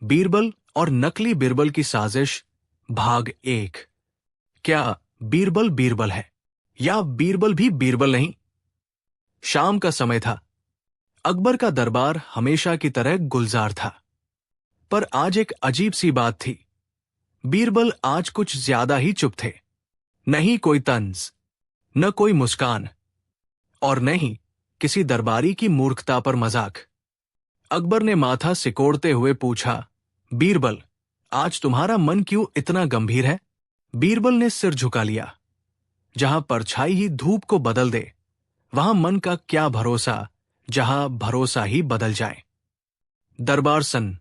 बीरबल और नकली बीरबल की साजिश भाग 1। क्या बीरबल बीरबल है या बीरबल भी बीरबल नहीं? शाम का समय था। अकबर का दरबार हमेशा की तरह गुलजार था, पर आज एक अजीब सी बात थी। बीरबल आज कुछ ज्यादा ही चुप थे। नहीं कोई तंज, न कोई मुस्कान, और न ही किसी दरबारी की मूर्खता पर मजाक। अकबर ने माथा सिकोड़ते हुए पूछा, बीरबल, आज तुम्हारा मन क्यों इतना गंभीर है? बीरबल ने सिर झुका लिया। जहां परछाई ही धूप को बदल दे, वहां मन का क्या भरोसा, जहां भरोसा ही बदल जाए। दरबार सन्न,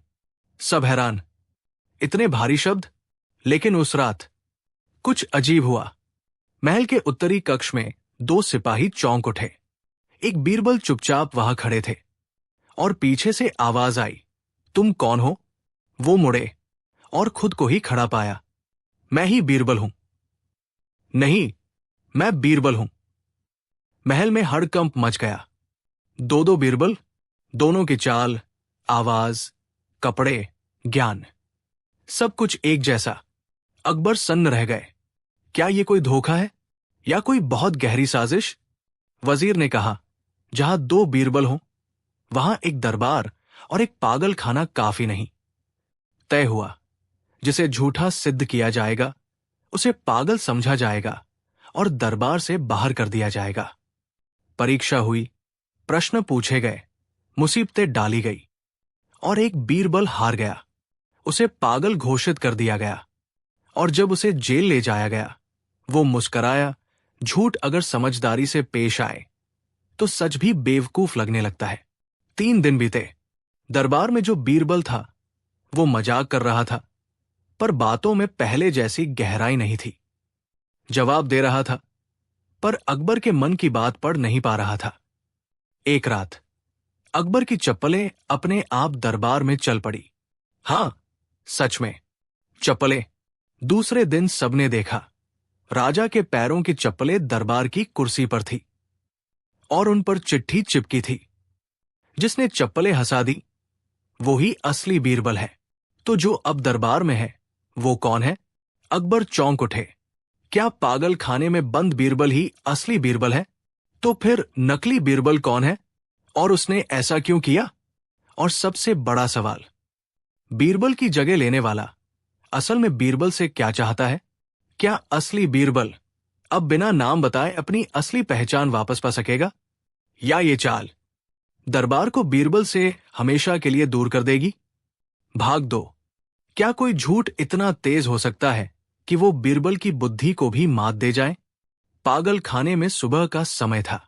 सब हैरान। इतने भारी शब्द। लेकिन उस रात कुछ अजीब हुआ। महल के उत्तरी कक्ष में 2 सिपाही चौंक उठे। एक बीरबल चुपचाप वहां खड़े थे, और पीछे से आवाज आई, तुम कौन हो? वो मुड़े और खुद को ही खड़ा पाया। मैं ही बीरबल हूं। नहीं, मैं बीरबल हूं। महल में हड़कंप मच गया। 2 बीरबल, दोनों की चाल, आवाज, कपड़े, ज्ञान, सब कुछ एक जैसा। अकबर सन्न रह गए। क्या ये कोई धोखा है या कोई बहुत गहरी साजिश? वजीर ने कहा, जहां 2 बीरबल हों, वहां एक दरबार और एक पागल खाना काफी नहीं। तय हुआ, जिसे झूठा सिद्ध किया जाएगा उसे पागल समझा जाएगा और दरबार से बाहर कर दिया जाएगा। परीक्षा हुई, प्रश्न पूछे गए, मुसीबतें डाली गई, और एक बीरबल हार गया। उसे पागल घोषित कर दिया गया, और जब उसे जेल ले जाया गया, वो मुस्कराया। झूठ अगर समझदारी से पेश आए तो सच भी बेवकूफ लगने लगता है। 3 दिन बीते। दरबार में जो बीरबल था वो मजाक कर रहा था, पर बातों में पहले जैसी गहराई नहीं थी। जवाब दे रहा था, पर अकबर के मन की बात पढ़ नहीं पा रहा था। एक रात अकबर की चप्पलें अपने आप दरबार में चल पड़ी। हां, सच में चप्पलें। दूसरे दिन सबने देखा, राजा के पैरों की चप्पलें दरबार की कुर्सी पर थी, और उन पर चिट्ठी चिपकी थी। जिसने चप्पलें हंसा दी वो ही असली बीरबल है। तो जो अब दरबार में है वो कौन है? अकबर चौंक उठे। क्या पागल खाने में बंद बीरबल ही असली बीरबल है? तो फिर नकली बीरबल कौन है, और उसने ऐसा क्यों किया? और सबसे बड़ा सवाल, बीरबल की जगह लेने वाला असल में बीरबल से क्या चाहता है? क्या असली बीरबल अब बिना नाम बताए अपनी असली पहचान वापस पा सकेगा, या ये चाल दरबार को बीरबल से हमेशा के लिए दूर कर देगी? भाग 2। क्या कोई झूठ इतना तेज हो सकता है कि वो बीरबल की बुद्धि को भी मात दे जाए? पागल खाने में सुबह का समय था।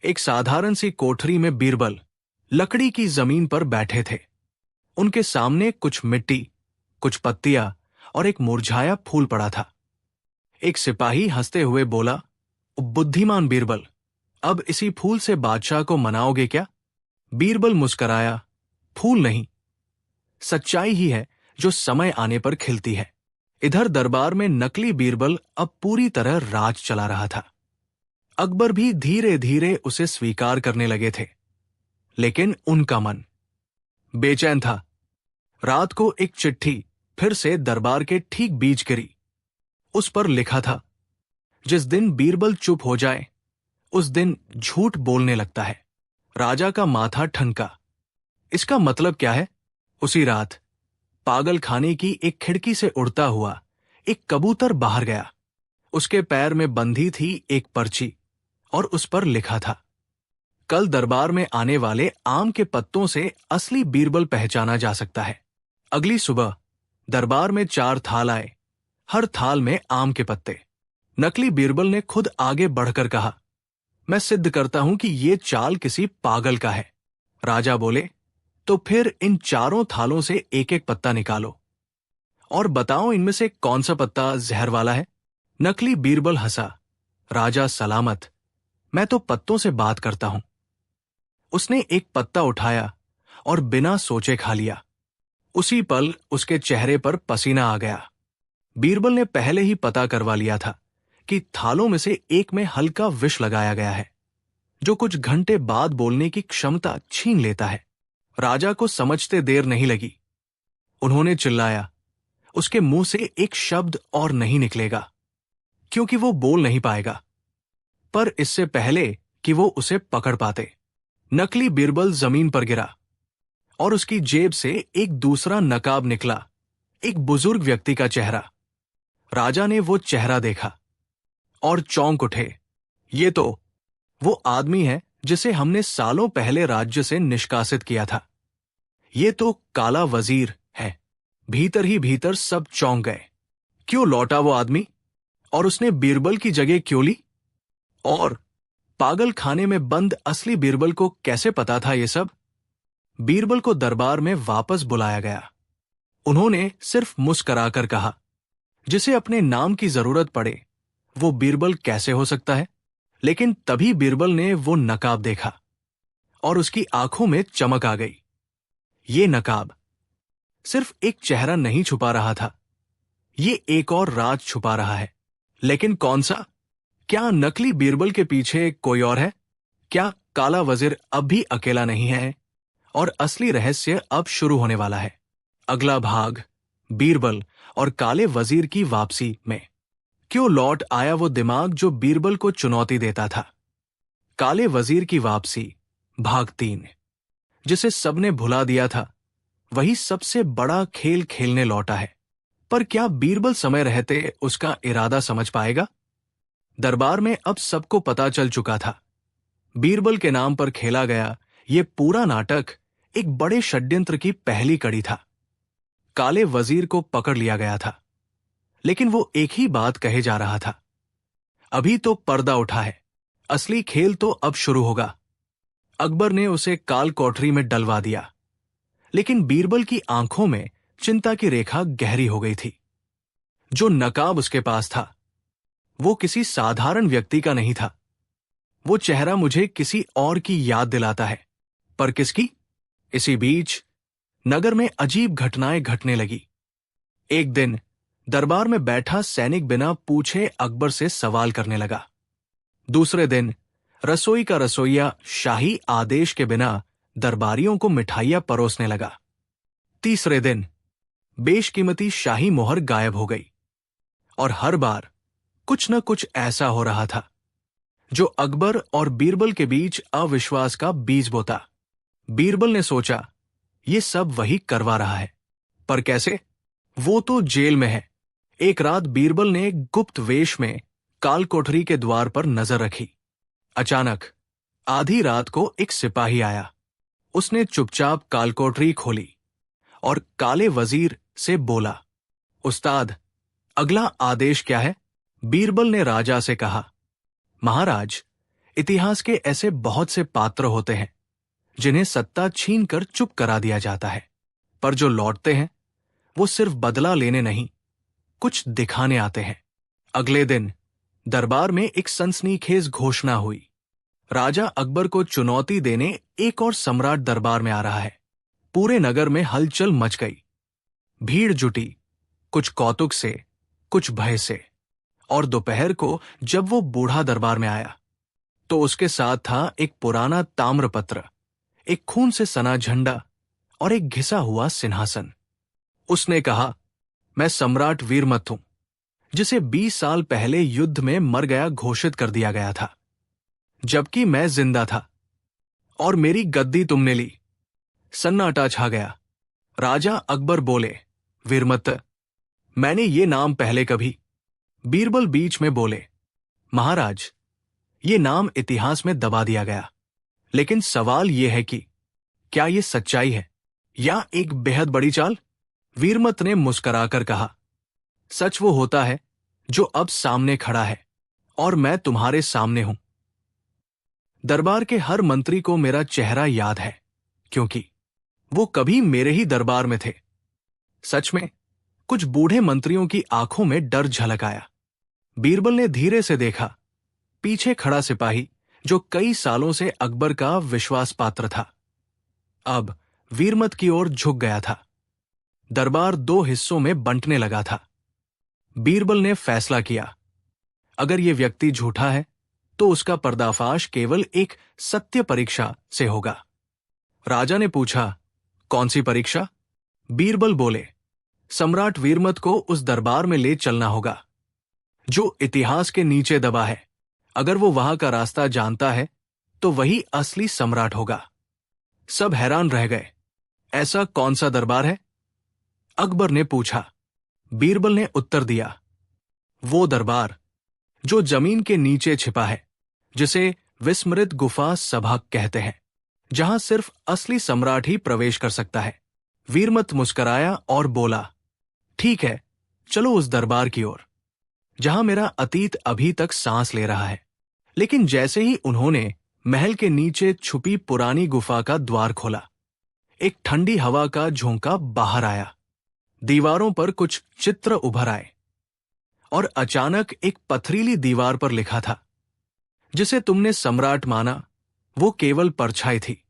एक साधारण सी कोठरी में बीरबल लकड़ी की जमीन पर बैठे थे। उनके सामने कुछ मिट्टी, कुछ पत्तियां और एक मुरझाया फूल पड़ा था। एक सिपाही हंसते हुए बोला, बुद्धिमान बीरबल, अब इसी फूल से बादशाह को मनाओगे क्या? बीरबल मुस्कराया, फूल नहीं, सच्चाई ही है जो समय आने पर खिलती है। इधर दरबार में नकली बीरबल अब पूरी तरह राज चला रहा था। अकबर भी धीरे धीरे उसे स्वीकार करने लगे थे, लेकिन उनका मन बेचैन था। रात को एक चिट्ठी फिर से दरबार के ठीक बीच गिरी। उस पर लिखा था, जिस दिन बीरबल चुप हो जाए उस दिन झूठ बोलने लगता है। राजा का माथा ठनका। इसका मतलब क्या है? उसी रात पागल खाने की एक खिड़की से उड़ता हुआ एक कबूतर बाहर गया। उसके पैर में बंधी थी एक पर्ची, और उस पर लिखा था, कल दरबार में आने वाले आम के पत्तों से असली बीरबल पहचाना जा सकता है। अगली सुबह दरबार में 4 थाल आए, हर थाल में आम के पत्ते। नकली बीरबल ने खुद आगे बढ़कर कहा, मैं सिद्ध करता हूं कि ये चाल किसी पागल का है। राजा बोले, तो फिर इन 4 थालों से एक एक पत्ता निकालो और बताओ इनमें से कौन सा पत्ता जहर वाला है। नकली बीरबल हंसा, राजा सलामत, मैं तो पत्तों से बात करता हूं। उसने एक पत्ता उठाया और बिना सोचे खा लिया। उसी पल उसके चेहरे पर पसीना आ गया। बीरबल ने पहले ही पता करवा लिया था कि थालों में से एक में हल्का विष लगाया गया है, जो कुछ घंटे बाद बोलने की क्षमता छीन लेता है। राजा को समझते देर नहीं लगी। उन्होंने चिल्लाया, उसके मुंह से एक शब्द और नहीं निकलेगा, क्योंकि वो बोल नहीं पाएगा। पर इससे पहले कि वो उसे पकड़ पाते, नकली बीरबल जमीन पर गिरा और उसकी जेब से एक दूसरा नकाब निकला, एक बुजुर्ग व्यक्ति का चेहरा। राजा ने वो चेहरा देखा और चौंक उठे। ये तो वो आदमी है जिसे हमने सालों पहले राज्य से निष्कासित किया था। ये तो काला वजीर है। भीतर ही भीतर सब चौंक गए। क्यों लौटा वो आदमी? और उसने बीरबल की जगह क्यों ली? और पागल खाने में बंद असली बीरबल को कैसे पता था ये सब? बीरबल को दरबार में वापस बुलाया गया। उन्होंने सिर्फ मुस्कराकर कहा, जिसे अपने नाम की जरूरत पड़े वो बीरबल कैसे हो सकता है? लेकिन तभी बीरबल ने वो नकाब देखा और उसकी आंखों में चमक आ गई। ये नकाब सिर्फ एक चेहरा नहीं छुपा रहा था, ये एक और राज छुपा रहा है। लेकिन कौन सा? क्या नकली बीरबल के पीछे कोई और है? क्या काला वजीर अब भी अकेला नहीं है? और असली रहस्य अब शुरू होने वाला है। अगला भाग, बीरबल और काले वजीर की वापसी में। क्यों लौट आया वो दिमाग जो बीरबल को चुनौती देता था? काले वजीर की वापसी, भाग 3। जिसे सबने भुला दिया था, वही सबसे बड़ा खेल खेलने लौटा है। पर क्या बीरबल समय रहते उसका इरादा समझ पाएगा? दरबार में अब सबको पता चल चुका था। बीरबल के नाम पर खेला गया ये पूरा नाटक एक बड़े षड्यंत्र की पहली कड़ी था। काले वजीर को पकड़ लिया गया था, लेकिन वो एक ही बात कहे जा रहा था, अभी तो पर्दा उठा है, असली खेल तो अब शुरू होगा। अकबर ने उसे काल कोठरी में डलवा दिया, लेकिन बीरबल की आंखों में चिंता की रेखा गहरी हो गई थी। जो नकाब उसके पास था वो किसी साधारण व्यक्ति का नहीं था। वो चेहरा मुझे किसी और की याद दिलाता है। पर किसकी? इसी बीच नगर में अजीब घटनाएं घटने लगी। एक दिन दरबार में बैठा सैनिक बिना पूछे अकबर से सवाल करने लगा। दूसरे दिन रसोई का रसोइया शाही आदेश के बिना दरबारियों को मिठाइयां परोसने लगा। तीसरे दिन बेशकीमती शाही मोहर गायब हो गई। और हर बार कुछ न कुछ ऐसा हो रहा था जो अकबर और बीरबल के बीच अविश्वास का बीज बोता। बीरबल ने सोचा, ये सब वही करवा रहा है, पर कैसे? वो तो जेल में है। एक रात बीरबल ने गुप्त वेश में काल कोठरी के द्वार पर नजर रखी। अचानक आधी रात को एक सिपाही आया। उसने चुपचाप काल कोठरी खोली और काले वजीर से बोला, उस्ताद, अगला आदेश क्या है? बीरबल ने राजा से कहा, महाराज, इतिहास के ऐसे बहुत से पात्र होते हैं जिन्हें सत्ता छीन कर चुप करा दिया जाता है, पर जो लौटते हैं वो सिर्फ बदला लेने नहीं, कुछ दिखाने आते हैं। अगले दिन दरबार में एक सनसनीखेज घोषणा हुई। राजा अकबर को चुनौती देने एक और सम्राट दरबार में आ रहा है। पूरे नगर में हलचल मच गई। भीड़ जुटी, कुछ कौतुक से, कुछ भय से। और दोपहर को जब वो बूढ़ा दरबार में आया तो उसके साथ था एक पुराना ताम्रपत्र, एक खून से सना झंडा और एक घिसा हुआ सिंहासन। उसने कहा, मैं सम्राट वीरमत हूं, जिसे 20 साल पहले युद्ध में मर गया घोषित कर दिया गया था, जबकि मैं जिंदा था, और मेरी गद्दी तुमने ली। सन्नाटा छा गया। राजा अकबर बोले, वीरमत, मैंने ये नाम पहले कभी। बीरबल बीच में बोले, महाराज, ये नाम इतिहास में दबा दिया गया, लेकिन सवाल यह है कि क्या ये सच्चाई है या एक बेहद बड़ी चाल? वीरमत ने मुस्कुराकर कहा, सच वो होता है जो अब सामने खड़ा है, और मैं तुम्हारे सामने हूं। दरबार के हर मंत्री को मेरा चेहरा याद है, क्योंकि वो कभी मेरे ही दरबार में थे। सच में कुछ बूढ़े मंत्रियों की आंखों में डर झलक आया। बीरबल ने धीरे से देखा। पीछे खड़ा सिपाही, जो कई सालों से अकबर का विश्वास पात्र था, अब वीरमत की ओर झुक गया था। दरबार 2 हिस्सों में बंटने लगा था। बीरबल ने फैसला किया, अगर यह व्यक्ति झूठा है तो उसका पर्दाफाश केवल एक सत्य परीक्षा से होगा। राजा ने पूछा, कौन सी परीक्षा? बीरबल बोले, सम्राट वीरमत को उस दरबार में ले चलना होगा जो इतिहास के नीचे दबा है। अगर वो वहां का रास्ता जानता है तो वही असली सम्राट होगा। सब हैरान रह गए। ऐसा कौन सा दरबार है? अकबर ने पूछा। बीरबल ने उत्तर दिया, वो दरबार जो जमीन के नीचे छिपा है, जिसे विस्मृत गुफा सभा कहते हैं, जहां सिर्फ असली सम्राट ही प्रवेश कर सकता है। वीरमत मुस्कराया और बोला, ठीक है, चलो उस दरबार की ओर जहां मेरा अतीत अभी तक सांस ले रहा है। लेकिन जैसे ही उन्होंने महल के नीचे छुपी पुरानी गुफा का द्वार खोला, एक ठंडी हवा का झोंका बाहर आया। दीवारों पर कुछ चित्र उभर आए और अचानक एक पथरीली दीवार पर लिखा था, जिसे तुमने सम्राट माना वो केवल परछाई थी।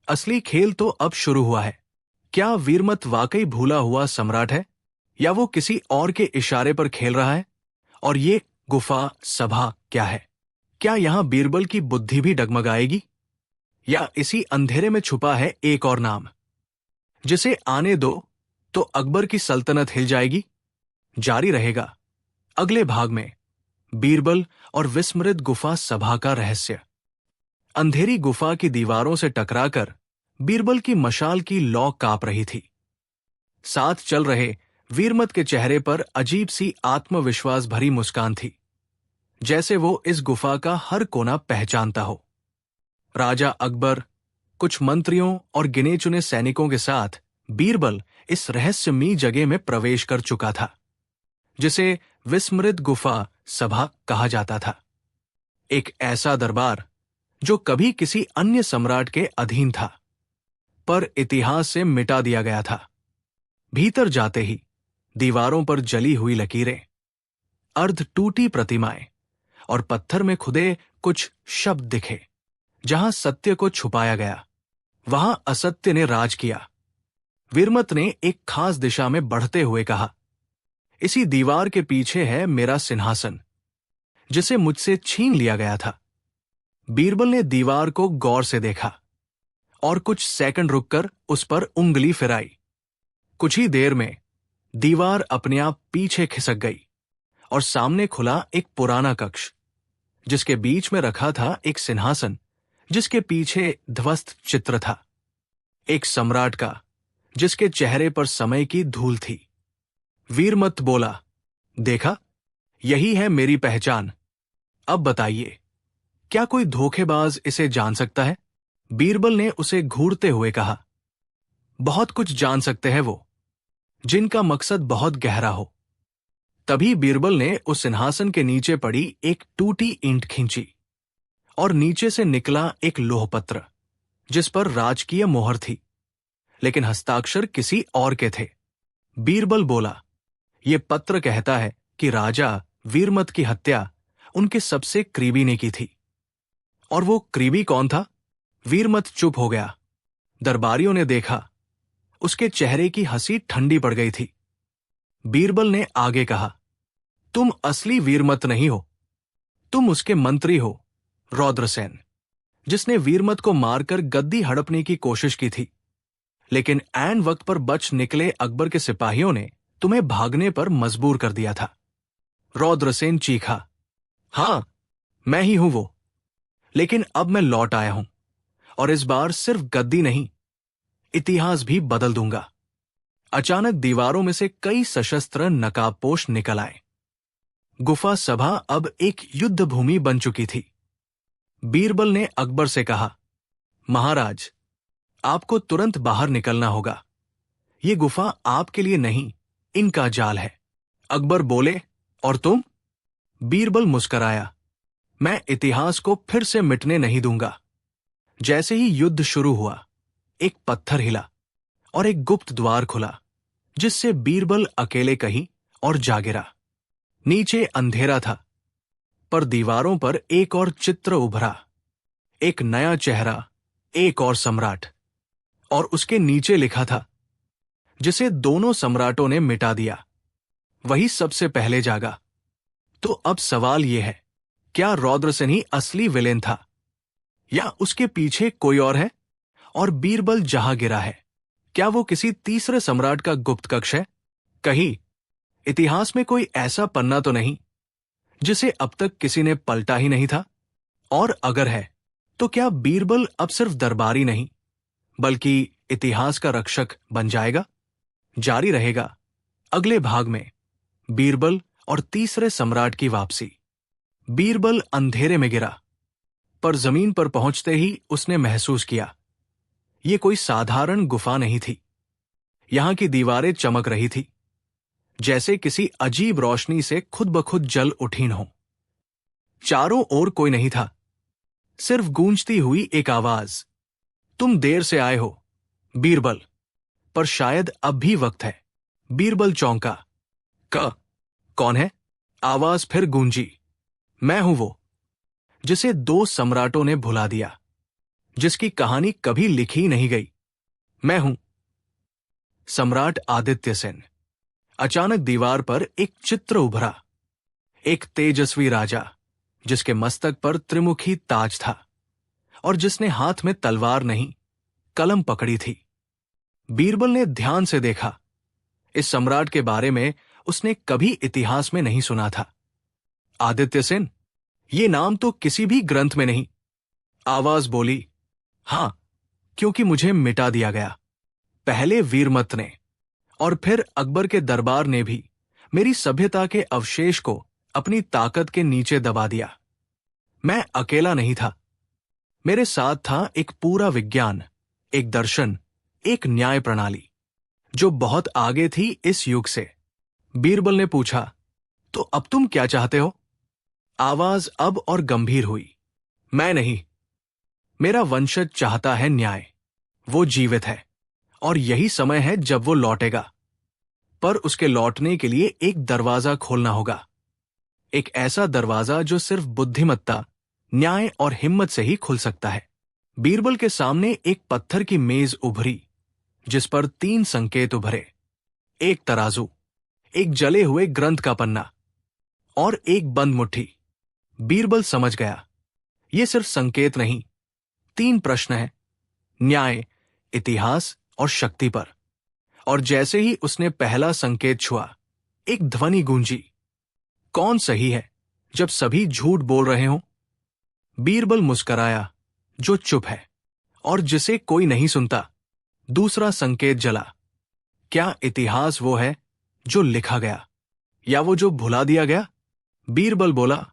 असली खेल तो अब शुरू हुआ है। क्या वीरमत वाकई भूला हुआ सम्राट है, या वो किसी और के इशारे पर खेल रहा है? और ये गुफा सभा क्या है? क्या यहां बीरबल की बुद्धि भी डगमगाएगी, या इसी अंधेरे में छुपा है एक और नाम, जिसे आने दो तो अकबर की सल्तनत हिल जाएगी? जारी रहेगा अगले भाग में, बीरबल और विस्मृत गुफा सभा का रहस्य। अंधेरी गुफा की दीवारों से टकराकर बीरबल की मशाल की लौ कांप रही थी। साथ चल रहे वीरमत के चेहरे पर अजीब सी आत्मविश्वास भरी मुस्कान थी, जैसे वो इस गुफा का हर कोना पहचानता हो। राजा अकबर, कुछ मंत्रियों और गिने चुने सैनिकों के साथ बीरबल इस रहस्यमयी जगह में प्रवेश कर चुका था, जिसे विस्मृत गुफा सभा कहा जाता था। एक ऐसा दरबार जो कभी किसी अन्य सम्राट के अधीन था, पर इतिहास से मिटा दिया गया था। भीतर जाते ही दीवारों पर जली हुई लकीरें, अर्ध टूटी प्रतिमाएं और पत्थर में खुदे कुछ शब्द दिखे। जहां सत्य को छुपाया गया, वहां असत्य ने राज किया। वीरमत ने एक खास दिशा में बढ़ते हुए कहा, इसी दीवार के पीछे है मेरा सिंहासन, जिसे मुझसे छीन लिया गया था। बीरबल ने दीवार को गौर से देखा और कुछ सेकंड रुककर उस पर उंगली फिराई। कुछ ही देर में दीवार अपने आप पीछे खिसक गई और सामने खुला एक पुराना कक्ष, जिसके बीच में रखा था एक सिंहासन, जिसके पीछे ध्वस्त चित्र था, एक सम्राट का, जिसके चेहरे पर समय की धूल थी। वीरमत बोला, देखा, यही है मेरी पहचान। अब बताइए, क्या कोई धोखेबाज इसे जान सकता है? बीरबल ने उसे घूरते हुए कहा, बहुत कुछ जान सकते हैं वो, जिनका मकसद बहुत गहरा हो। तभी बीरबल ने उस सिंहासन के नीचे पड़ी एक टूटी ईंट खींची और नीचे से निकला एक लोहपत्र, जिस पर राजकीय मोहर थी, लेकिन हस्ताक्षर किसी और के थे। बीरबल बोला, यह पत्र कहता है कि राजा वीरमत की हत्या उनके सबसे करीबी ने की थी। और वो करीबी कौन था? वीरमत चुप हो गया। दरबारियों ने देखा, उसके चेहरे की हंसी ठंडी पड़ गई थी। बीरबल ने आगे कहा, तुम असली वीरमत नहीं हो, तुम उसके मंत्री हो, रौद्रसेन, जिसने वीरमत को मारकर गद्दी हड़पने की कोशिश की थी। लेकिन ऐन वक्त पर बच निकले अकबर के सिपाहियों ने तुम्हें भागने पर मजबूर कर दिया था। रौद्रसेन चीखा, हां, मैं ही हूं वो। लेकिन अब मैं लौट आया हूं, और इस बार सिर्फ गद्दी नहीं, इतिहास भी बदल दूंगा। अचानक दीवारों में से कई सशस्त्र नकाबपोश निकल आए। गुफा सभा अब एक युद्ध भूमि बन चुकी थी। बीरबल ने अकबर से कहा, महाराज, आपको तुरंत बाहर निकलना होगा। ये गुफा आपके लिए नहीं, इनका जाल है। अकबर बोले, और तुम? बीरबल मुस्कराया, मैं इतिहास को फिर से मिटने नहीं दूंगा। जैसे ही युद्ध शुरू हुआ, एक पत्थर हिला और एक गुप्त द्वार खुला, जिससे बीरबल अकेले कहीं और जा गिरा। नीचे अंधेरा था, पर दीवारों पर एक और चित्र उभरा, एक नया चेहरा, एक और सम्राट। और उसके नीचे लिखा था, जिसे दोनों सम्राटों ने मिटा दिया, वही सबसे पहले जागा। तो अब सवाल यह है, क्या रौद्रसेन ही असली विलेन था, या उसके पीछे कोई और है? और बीरबल जहां गिरा है, क्या वो किसी तीसरे सम्राट का गुप्त कक्ष है? कहीं इतिहास में कोई ऐसा पन्ना तो नहीं जिसे अब तक किसी ने पलटा ही नहीं था? और अगर है तो क्या बीरबल अब सिर्फ दरबारी नहीं बल्कि इतिहास का रक्षक बन जाएगा? जारी रहेगा अगले भाग में बीरबल और तीसरे सम्राट की वापसी। बीरबल अंधेरे में गिरा, पर जमीन पर पहुंचते ही उसने महसूस किया ये कोई साधारण गुफा नहीं थी। यहां की दीवारें चमक रही थी, जैसे किसी अजीब रोशनी से खुद ब खुद जल उठीन हो। चारों ओर कोई नहीं था, सिर्फ गूंजती हुई एक आवाज, तुम देर से आए हो बीरबल, पर शायद अब भी वक्त है। बीरबल चौंका। कौन है? आवाज फिर गूंजी। मैं हूं वो जिसे दो सम्राटों ने भुला दिया, जिसकी कहानी कभी लिखी नहीं गई। मैं हूं सम्राट आदित्य सेन। अचानक दीवार पर एक चित्र उभरा, एक तेजस्वी राजा जिसके मस्तक पर त्रिमुखी ताज था और जिसने हाथ में तलवार नहीं कलम पकड़ी थी। बीरबल ने ध्यान से देखा। इस सम्राट के बारे में उसने कभी इतिहास में नहीं सुना था। आदित्य सेन, ये नाम तो किसी भी ग्रंथ में नहीं। आवाज बोली, हां, क्योंकि मुझे मिटा दिया गया। पहले वीरमत ने और फिर अकबर के दरबार ने भी मेरी सभ्यता के अवशेष को अपनी ताकत के नीचे दबा दिया। मैं अकेला नहीं था, मेरे साथ था एक पूरा विज्ञान, एक दर्शन, एक न्याय प्रणाली जो बहुत आगे थी इस युग से। बीरबल ने पूछा, तो अब तुम क्या चाहते हो? आवाज अब और गंभीर हुई, मैं नहीं, मेरा वंशज चाहता है न्याय। वो जीवित है और यही समय है जब वो लौटेगा, पर उसके लौटने के लिए एक दरवाजा खोलना होगा, एक ऐसा दरवाजा जो सिर्फ बुद्धिमत्ता, न्याय और हिम्मत से ही खुल सकता है। बीरबल के सामने एक पत्थर की मेज उभरी जिस पर 3 संकेत उभरे, एक तराजू, एक जले हुए ग्रंथ का पन्ना और एक बंद मुट्ठी। बीरबल समझ गया, ये सिर्फ संकेत नहीं, 3 प्रश्न हैं, न्याय, इतिहास और शक्ति पर। और जैसे ही उसने पहला संकेत छुआ, एक ध्वनि गूंजी, कौन सही है जब सभी झूठ बोल रहे हों? बीरबल मुस्कराया, जो चुप है और जिसे कोई नहीं सुनता। दूसरा संकेत जला, क्या इतिहास वो है जो लिखा गया या वो जो भुला दिया गया? बीरबल बोला,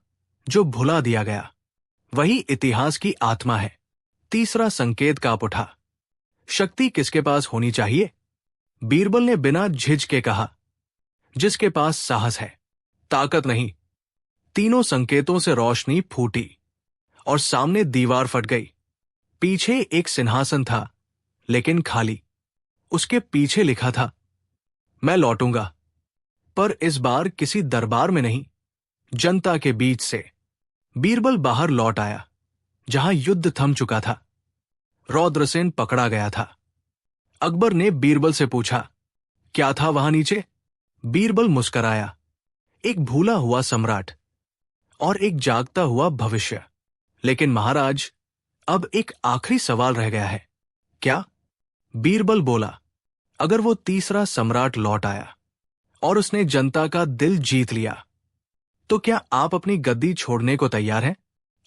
जो भुला दिया गया वही इतिहास की आत्मा है। तीसरा संकेत कांप उठा, शक्ति किसके पास होनी चाहिए? बीरबल ने बिना झिझके कहा, जिसके पास साहस है, ताकत नहीं। तीनों संकेतों से रोशनी फूटी और सामने दीवार फट गई। पीछे एक सिंहासन था, लेकिन खाली। उसके पीछे लिखा था, मैं लौटूंगा, पर इस बार किसी दरबार में नहीं, जनता के बीच से। बीरबल बाहर लौट आया, जहां युद्ध थम चुका था। रौद्रसेन पकड़ा गया था। अकबर ने बीरबल से पूछा, क्या था वहां नीचे? बीरबल मुस्कराया, एक भूला हुआ सम्राट और एक जागता हुआ भविष्य। लेकिन महाराज, अब एक आखिरी सवाल रह गया है। क्या? बीरबल बोला, अगर वो तीसरा सम्राट लौट आया और उसने जनता का दिल जीत लिया, तो क्या आप अपनी गद्दी छोड़ने को तैयार हैं?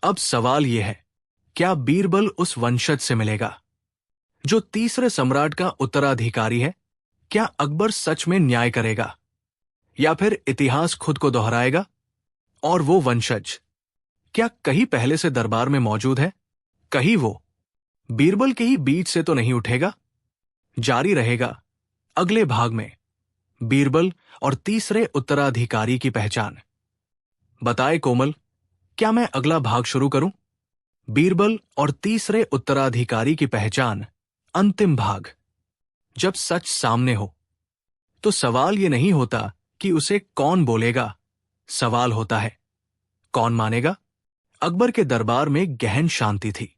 अब सवाल यह है, क्या बीरबल उस वंशज से मिलेगा जो तीसरे सम्राट का उत्तराधिकारी है? क्या अकबर सच में न्याय करेगा या फिर इतिहास खुद को दोहराएगा? और वो वंशज क्या कहीं पहले से दरबार में मौजूद है? कहीं वो बीरबल के ही बीच से तो नहीं उठेगा? जारी रहेगा अगले भाग में, बीरबल और तीसरे उत्तराधिकारी की पहचान। बताए कोमल, क्या मैं अगला भाग शुरू करूं? बीरबल और तीसरे उत्तराधिकारी की पहचान, अंतिम भाग। जब सच सामने हो तो सवाल ये नहीं होता कि उसे कौन बोलेगा, सवाल होता है कौन मानेगा। अकबर के दरबार में गहन शांति थी।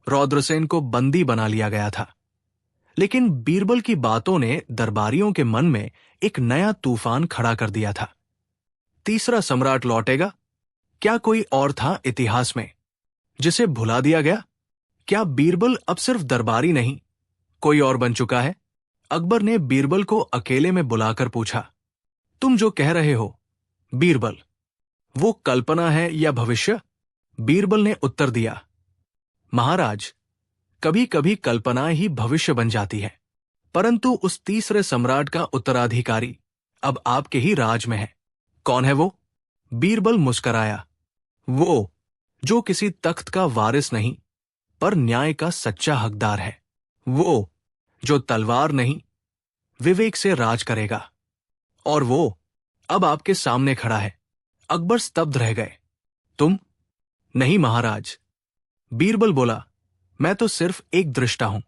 रौद्रसेन को बंदी बना लिया गया था, लेकिन बीरबल की बातों ने दरबारियों के मन में एक नया तूफान खड़ा कर दिया था। तीसरा सम्राट लौटेगा? क्या कोई और था इतिहास में जिसे भुला दिया गया? क्या बीरबल अब सिर्फ दरबारी नहीं, कोई और बन चुका है? अकबर ने बीरबल को अकेले में बुलाकर पूछा, तुम जो कह रहे हो बीरबल, वो कल्पना है या भविष्य? बीरबल ने उत्तर दिया, महाराज, कभी कभी कल्पनाएं ही भविष्य बन जाती है, परंतु उस तीसरे सम्राट का उत्तराधिकारी अब आपके ही राज में है। कौन है वो? बीरबल मुस्कराया, वो जो किसी तख्त का वारिस नहीं पर न्याय का सच्चा हकदार है, वो जो तलवार नहीं विवेक से राज करेगा, और वो अब आपके सामने खड़ा है। अकबर स्तब्ध रह गए। तुम? नहीं महाराज, बीरबल बोला, मैं तो सिर्फ एक दृष्टा हूं।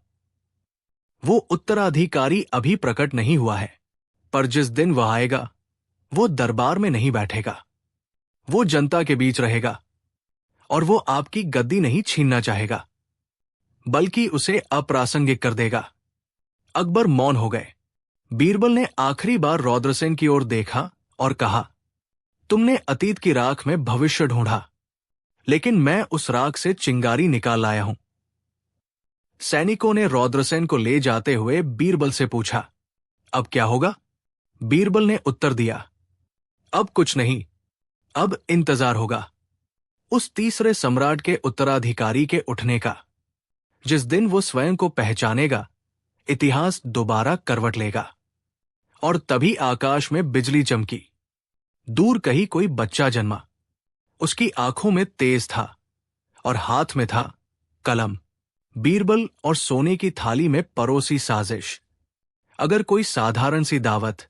वो उत्तराधिकारी अभी प्रकट नहीं हुआ है, पर जिस दिन वह आएगा वो दरबार में नहीं बैठेगा, वो जनता के बीच रहेगा, और वो आपकी गद्दी नहीं छीनना चाहेगा, बल्कि उसे अप्रासंगिक कर देगा। अकबर मौन हो गए। बीरबल ने आखिरी बार रौद्रसेन की ओर देखा और कहा, तुमने अतीत की राख में भविष्य ढूंढा, लेकिन मैं उस राख से चिंगारी निकाल लाया हूं। सैनिकों ने रौद्रसेन को ले जाते हुए बीरबल से पूछा, अब क्या होगा? बीरबल ने उत्तर दिया, अब कुछ नहीं, अब इंतजार होगा उस तीसरे सम्राट के उत्तराधिकारी के उठने का। जिस दिन वो स्वयं को पहचानेगा, इतिहास दोबारा करवट लेगा। और तभी आकाश में बिजली चमकी। दूर कहीं कोई बच्चा जन्मा। उसकी आंखों में तेज था और हाथ में था कलम। बीरबल और सोने की थाली में परोसी साजिश। अगर कोई साधारण सी दावत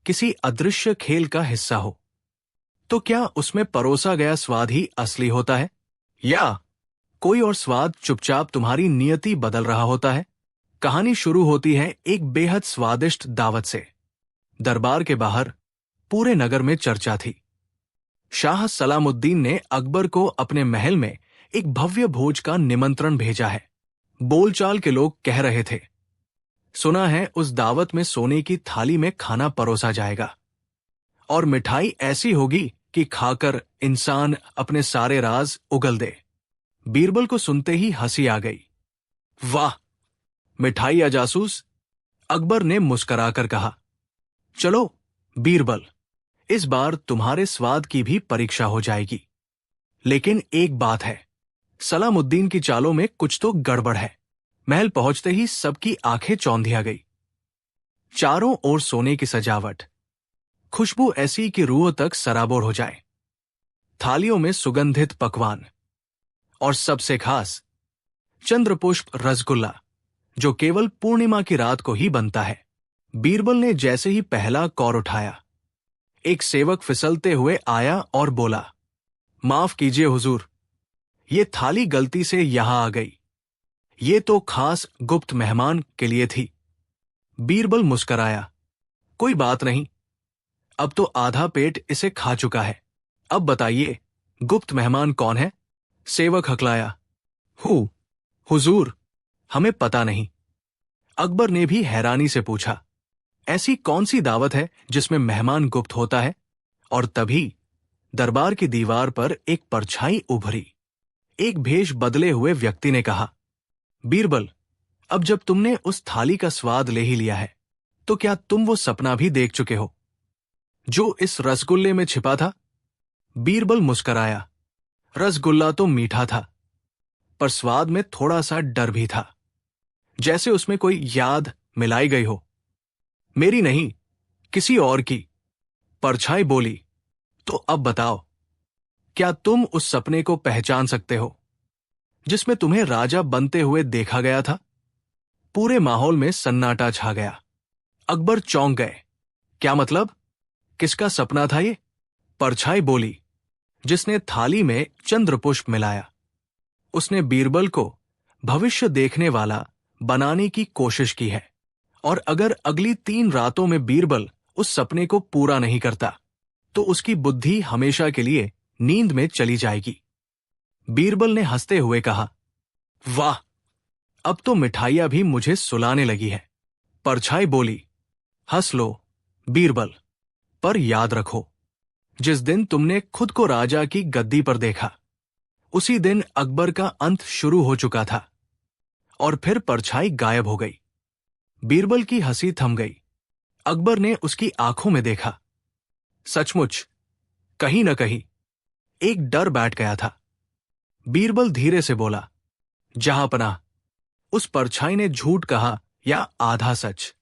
किसी अदृश्य खेल का हिस्सा हो, तो क्या उसमें परोसा गया स्वाद ही असली होता है, या कोई और स्वाद चुपचाप तुम्हारी नियति बदल रहा होता है? कहानी शुरू होती है एक बेहद स्वादिष्ट दावत से। दरबार के बाहर पूरे नगर में चर्चा थी। शाह सलामुद्दीन ने अकबर को अपने महल में एक भव्य भोज का निमंत्रण भेजा है। बोलचाल के लोग कह रहे थे, सुना है उस दावत में सोने की थाली में खाना परोसा जाएगा और मिठाई ऐसी होगी कि खाकर इंसान अपने सारे राज उगल दे। बीरबल को सुनते ही हंसी आ गई। वाह, मिठाई या जासूस? अकबर ने मुस्कुराकर कहा, चलो बीरबल, इस बार तुम्हारे स्वाद की भी परीक्षा हो जाएगी। लेकिन एक बात है, सलामुद्दीन की चालों में कुछ तो गड़बड़ है। महल पहुंचते ही सबकी आंखें चौंधिया गई। चारों ओर सोने की सजावट, खुशबू ऐसी कि रूह तक सराबोर हो जाए। थालियों में सुगंधित पकवान और सबसे खास चंद्रपुष्प रसगुल्ला, जो केवल पूर्णिमा की रात को ही बनता है। बीरबल ने जैसे ही पहला कौर उठाया, एक सेवक फिसलते हुए आया और बोला, माफ कीजिए हुजूर, ये थाली गलती से यहां आ गई। ये तो खास गुप्त मेहमान के लिए थी। बीरबल मुस्कराया, कोई बात नहीं, अब तो आधा पेट इसे खा चुका है। अब बताइए, गुप्त मेहमान कौन है? सेवक हकलाया, हुजूर, हमें पता नहीं। अकबर ने भी हैरानी से पूछा, ऐसी कौन सी दावत है जिसमें मेहमान गुप्त होता है? और तभी दरबार की दीवार पर एक परछाई उभरी। एक भेष बदले हुए व्यक्ति ने कहा, बीरबल, अब जब तुमने उस थाली का स्वाद ले ही लिया है, तो क्या तुम वो सपना भी देख चुके हो जो इस रसगुल्ले में छिपा था? बीरबल मुस्कराया, रसगुल्ला तो मीठा था, पर स्वाद में थोड़ा सा डर भी था, जैसे उसमें कोई याद मिलाई गई हो। मेरी नहीं, किसी और की। परछाई बोली, तो अब बताओ, क्या तुम उस सपने को पहचान सकते हो जिसमें तुम्हें राजा बनते हुए देखा गया था? पूरे माहौल में सन्नाटा छा गया। अकबर चौंक गए। क्या मतलब? किसका सपना था ये? परछाई बोली, जिसने थाली में चंद्रपुष्प मिलाया। उसने बीरबल को भविष्य देखने वाला बनाने की कोशिश की है, और अगर अगली 3 रातों में बीरबल उस सपने को पूरा नहीं करता, तो उसकी बुद्धि हमेशा के लिए नींद में चली जाएगी। बीरबल ने हंसते हुए कहा, वाह, अब तो मिठाइयां भी मुझे सुलाने लगी है। परछाई बोली, हंस लो बीरबल, पर याद रखो, जिस दिन तुमने खुद को राजा की गद्दी पर देखा, उसी दिन अकबर का अंत शुरू हो चुका था। और फिर परछाई गायब हो गई। बीरबल की हंसी थम गई। अकबर ने उसकी आंखों में देखा। सचमुच कहीं न कहीं एक डर बैठ गया था। बीरबल धीरे से बोला, जहांपनाह, उस परछाई ने झूठ कहा या आधा सच,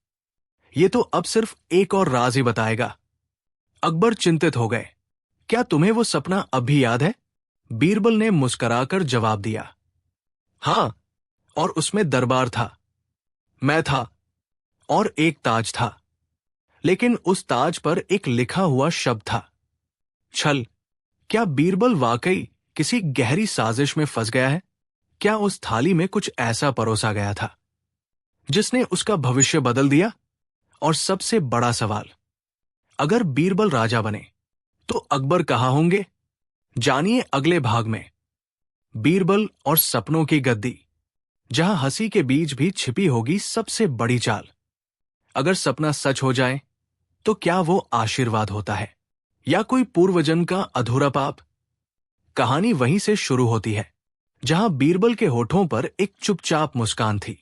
ये तो अब सिर्फ एक और राज ही बताएगा। अकबर चिंतित हो गए। क्या तुम्हें वो सपना अब भी याद है? बीरबल ने मुस्कुराकर जवाब दिया, हां, और उसमें दरबार था, मैं था, और एक ताज था। लेकिन उस ताज पर एक लिखा हुआ शब्द था, छल। क्या बीरबल वाकई किसी गहरी साजिश में फंस गया है? क्या उस थाली में कुछ ऐसा परोसा गया था जिसने उसका भविष्य बदल दिया? और सबसे बड़ा सवाल, अगर बीरबल राजा बने तो अकबर कहाँ होंगे? जानिए अगले भाग में, बीरबल और सपनों की गद्दी, जहां हंसी के बीच भी छिपी होगी सबसे बड़ी चाल। अगर सपना सच हो जाए तो क्या वो आशीर्वाद होता है या कोई पूर्वजन्म का अधूरा पाप? कहानी वहीं से शुरू होती है जहां बीरबल के होठों पर एक चुपचाप मुस्कान थी,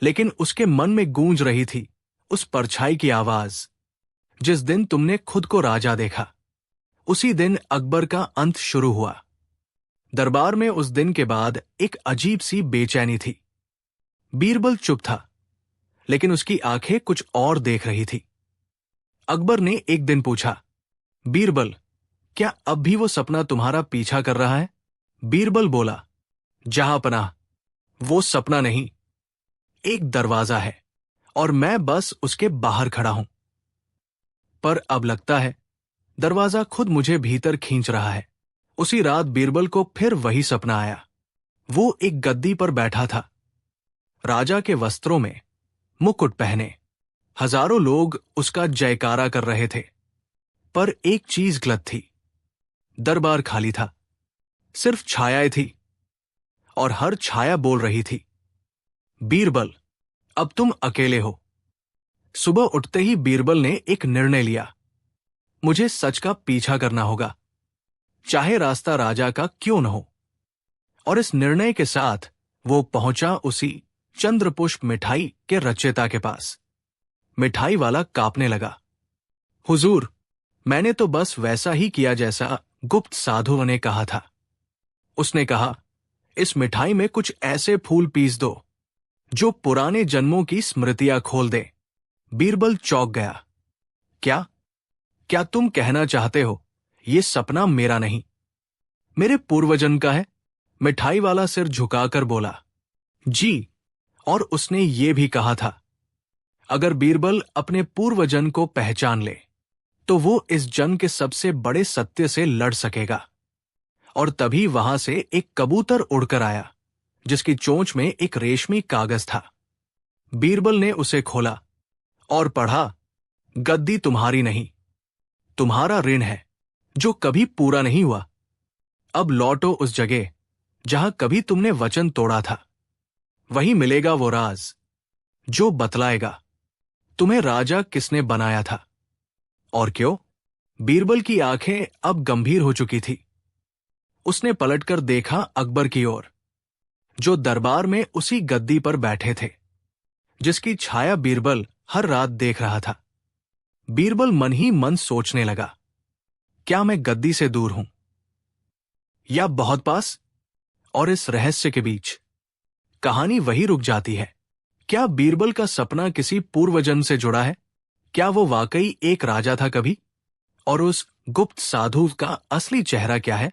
लेकिन उसके मन में गूंज रही थी उस परछाई की आवाज। जिस दिन तुमने खुद को राजा देखा, उसी दिन अकबर का अंत शुरू हुआ। दरबार में उस दिन के बाद एक अजीब सी बेचैनी थी। बीरबल चुप था, लेकिन उसकी आंखें कुछ और देख रही थी। अकबर ने एक दिन पूछा, बीरबल, क्या अब भी वो सपना तुम्हारा पीछा कर रहा है? बीरबल बोला, जहांपनाह, वो सपना नहीं, एक दरवाजा है, और मैं बस उसके बाहर खड़ा हूं। पर अब लगता है दरवाजा खुद मुझे भीतर खींच रहा है। उसी रात बीरबल को फिर वही सपना आया। वो एक गद्दी पर बैठा था, राजा के वस्त्रों में, मुकुट पहने। हजारों लोग उसका जयकारा कर रहे थे। पर एक चीज गलत थी, दरबार खाली था, सिर्फ छायाएं थी, और हर छाया बोल रही थी, बीरबल, अब तुम अकेले हो। सुबह उठते ही बीरबल ने एक निर्णय लिया, मुझे सच का पीछा करना होगा, चाहे रास्ता राजा का क्यों न हो। और इस निर्णय के साथ वो पहुंचा उसी चंद्रपुष्प मिठाई के रचयिता के पास। मिठाई वाला कांपने लगा। हुजूर, मैंने तो बस वैसा ही किया जैसा गुप्त साधुओं ने कहा था। उसने कहा, इस मिठाई में कुछ ऐसे फूल पीस दो जो पुराने जन्मों की स्मृतियां खोल दे। बीरबल चौंक गया। क्या क्या तुम कहना चाहते हो ये सपना मेरा नहीं, मेरे पूर्वजन्म का है? मिठाई वाला सिर झुकाकर बोला, जी। और उसने ये भी कहा था, अगर बीरबल अपने पूर्वजन्म को पहचान ले तो वो इस जन्म के सबसे बड़े सत्य से लड़ सकेगा। और तभी वहां से एक कबूतर उड़कर आया जिसकी चोंच में एक रेशमी कागज था। बीरबल ने उसे खोला और पढ़ा, गद्दी तुम्हारी नहीं, तुम्हारा ऋण है जो कभी पूरा नहीं हुआ। अब लौटो उस जगह जहां कभी तुमने वचन तोड़ा था। वहीं मिलेगा वो राज जो बतलाएगा तुम्हें राजा किसने बनाया था और क्यों। बीरबल की आंखें अब गंभीर हो चुकी थी। उसने पलटकर देखा अकबर की ओर, जो दरबार में उसी गद्दी पर बैठे थे जिसकी छाया बीरबल हर रात देख रहा था। बीरबल मन ही मन सोचने लगा, क्या मैं गद्दी से दूर हूं या बहुत पास? और इस रहस्य के बीच कहानी वही रुक जाती है। क्या बीरबल का सपना किसी पूर्वजन्म से जुड़ा है? क्या वो वाकई एक राजा था कभी? और उस गुप्त साधु का असली चेहरा क्या है?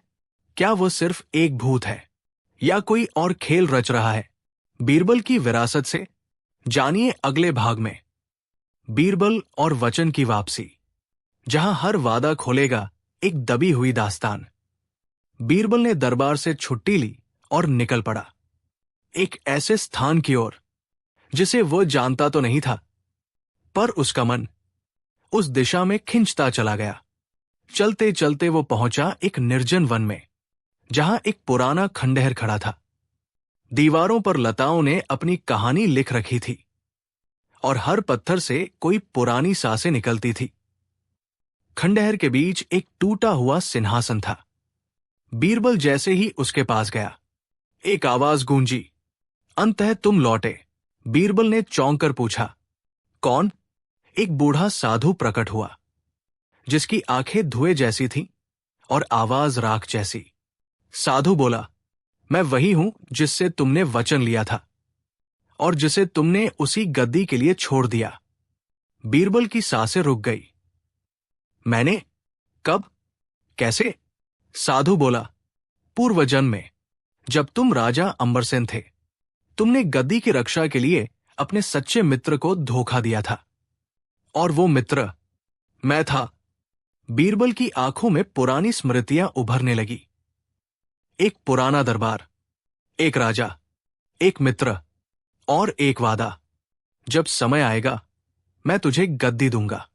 क्या वो सिर्फ एक भूत है या कोई और खेल रच रहा है बीरबल की विरासत से? जानिए अगले भाग में, बीरबल और वचन की वापसी, जहां हर वादा खोलेगा एक दबी हुई दास्तान। बीरबल ने दरबार से छुट्टी ली और निकल पड़ा, एक ऐसे स्थान की ओर जिसे वो जानता तो नहीं था, पर उसका मन उस दिशा में खिंचता चला गया। चलते चलते वो पहुंचा एक निर्जन वन में, जहां एक पुराना खंडहर खड़ा था। दीवारों पर लताओं ने अपनी कहानी लिख रखी थी और हर पत्थर से कोई पुरानी सांसें निकलती थी। खंडहर के बीच एक टूटा हुआ सिंहासन था। बीरबल जैसे ही उसके पास गया, एक आवाज गूंजी, अंततः तुम लौटे। बीरबल ने चौंक कर पूछा, कौन? एक बूढ़ा साधु प्रकट हुआ, जिसकी आंखें धुएं जैसी थीं और आवाज राख जैसी। साधु बोला, मैं वही हूं जिससे तुमने वचन लिया था और जिसे तुमने उसी गद्दी के लिए छोड़ दिया। बीरबल की सांसें रुक गई। मैंने? कब? कैसे? साधु बोला, पूर्व जन्म में, जब तुम राजा अंबरसेन थे, तुमने गद्दी की रक्षा के लिए अपने सच्चे मित्र को धोखा दिया था, और वो मित्र मैं था। बीरबल की आंखों में पुरानी स्मृतियां उभरने लगी। एक पुराना दरबार, एक राजा, एक मित्र और एक वादा। जब समय आएगा मैं तुझे गद्दी दूंगा,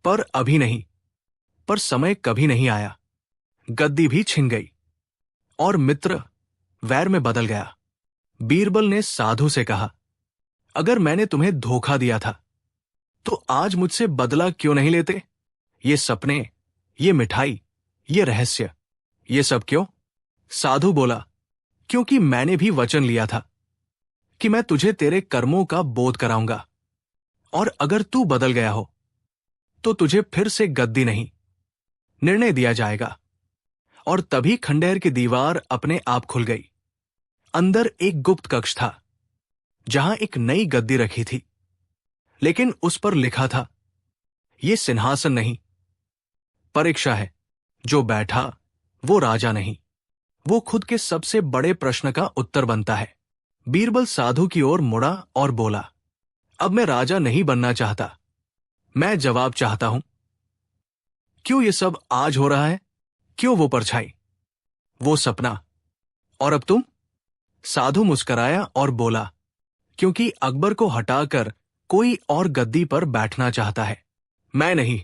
पर अभी नहीं। पर समय कभी नहीं आया। गद्दी भी छिन गई और मित्र वैर में बदल गया। बीरबल ने साधु से कहा, अगर मैंने तुम्हें धोखा दिया था तो आज मुझसे बदला क्यों नहीं लेते? ये सपने, ये मिठाई, ये रहस्य, ये सब क्यों? साधु बोला, क्योंकि मैंने भी वचन लिया था कि मैं तुझे तेरे कर्मों का बोध कराऊंगा, और अगर तू बदल गया हो तो तुझे फिर से गद्दी नहीं, निर्णय दिया जाएगा। और तभी खंडहर की दीवार अपने आप खुल गई। अंदर एक गुप्त कक्ष था, जहां एक नई गद्दी रखी थी, लेकिन उस पर लिखा था, यह सिंहासन नहीं, परीक्षा है। जो बैठा वो राजा नहीं, वो खुद के सबसे बड़े प्रश्न का उत्तर बनता है। बीरबल साधु की ओर मुड़ा और बोला, अब मैं राजा नहीं बनना चाहता, मैं जवाब चाहता हूं। क्यों ये सब आज हो रहा है? क्यों वो परछाई, वो सपना? और अब तुम? साधु मुस्कराया और बोला, क्योंकि अकबर को हटाकर कोई और गद्दी पर बैठना चाहता है। मैं नहीं,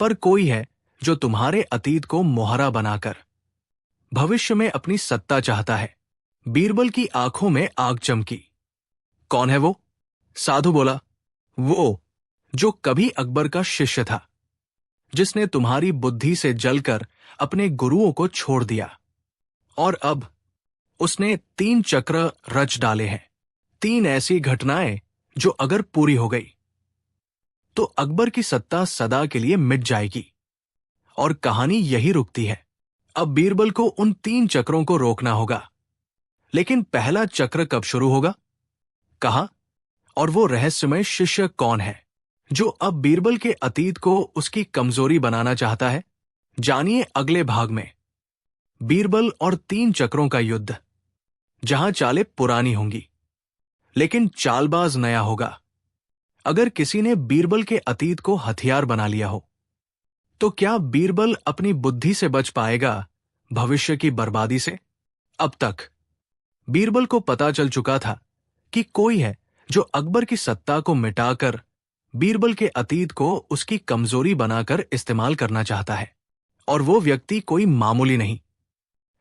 पर कोई है जो तुम्हारे अतीत को मोहरा बनाकर भविष्य में अपनी सत्ता चाहता है। बीरबल की आंखों में आग चमकी। कौन है वो? साधु बोला, वो जो कभी अकबर का शिष्य था, जिसने तुम्हारी बुद्धि से जलकर अपने गुरुओं को छोड़ दिया, और अब उसने 3 चक्र रच डाले हैं। 3 ऐसी घटनाएं जो अगर पूरी हो गई तो अकबर की सत्ता सदा के लिए मिट जाएगी, और कहानी यही रुकती है। अब बीरबल को उन 3 चक्रों को रोकना होगा। लेकिन पहला चक्र कब शुरू होगा, कहां, और वो रहस्यमय शिष्य कौन है जो अब बीरबल के अतीत को उसकी कमजोरी बनाना चाहता है? जानिए अगले भाग में। बीरबल और 3 चक्रों का युद्ध, जहां चालें पुरानी होंगी लेकिन चालबाज नया होगा। अगर किसी ने बीरबल के अतीत को हथियार बना लिया हो, तो क्या बीरबल अपनी बुद्धि से बच पाएगा भविष्य की बर्बादी से? अब तक बीरबल को पता चल चुका था कि कोई है जो अकबर की सत्ता को मिटाकर बीरबल के अतीत को उसकी कमजोरी बनाकर इस्तेमाल करना चाहता है, और वो व्यक्ति कोई मामूली नहीं,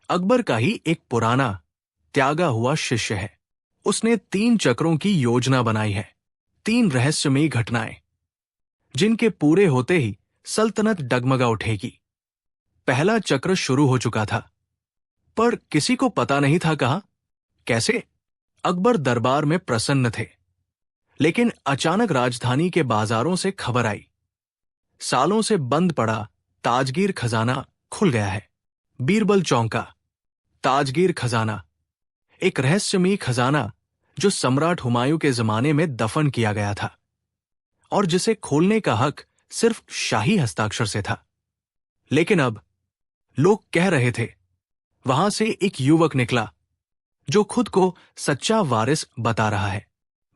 अकबर का ही एक पुराना त्यागा हुआ शिष्य है। उसने 3 चक्रों की योजना बनाई है, 3 रहस्यमयी घटनाएं, जिनके पूरे होते ही सल्तनत डगमगा उठेगी। पहला चक्र शुरू हो चुका था, पर किसी को पता नहीं था कहां, कैसे। अकबर दरबार में प्रसन्न थे, लेकिन अचानक राजधानी के बाजारों से खबर आई, सालों से बंद पड़ा ताजगीर खजाना खुल गया है। बीरबल चौंका। ताजगीर खजाना, एक रहस्यमयी खजाना जो सम्राट हुमायूं के जमाने में दफन किया गया था, और जिसे खोलने का हक सिर्फ शाही हस्ताक्षर से था। लेकिन अब लोग कह रहे थे, वहां से एक युवक निकला जो खुद को सच्चा वारिस बता रहा है।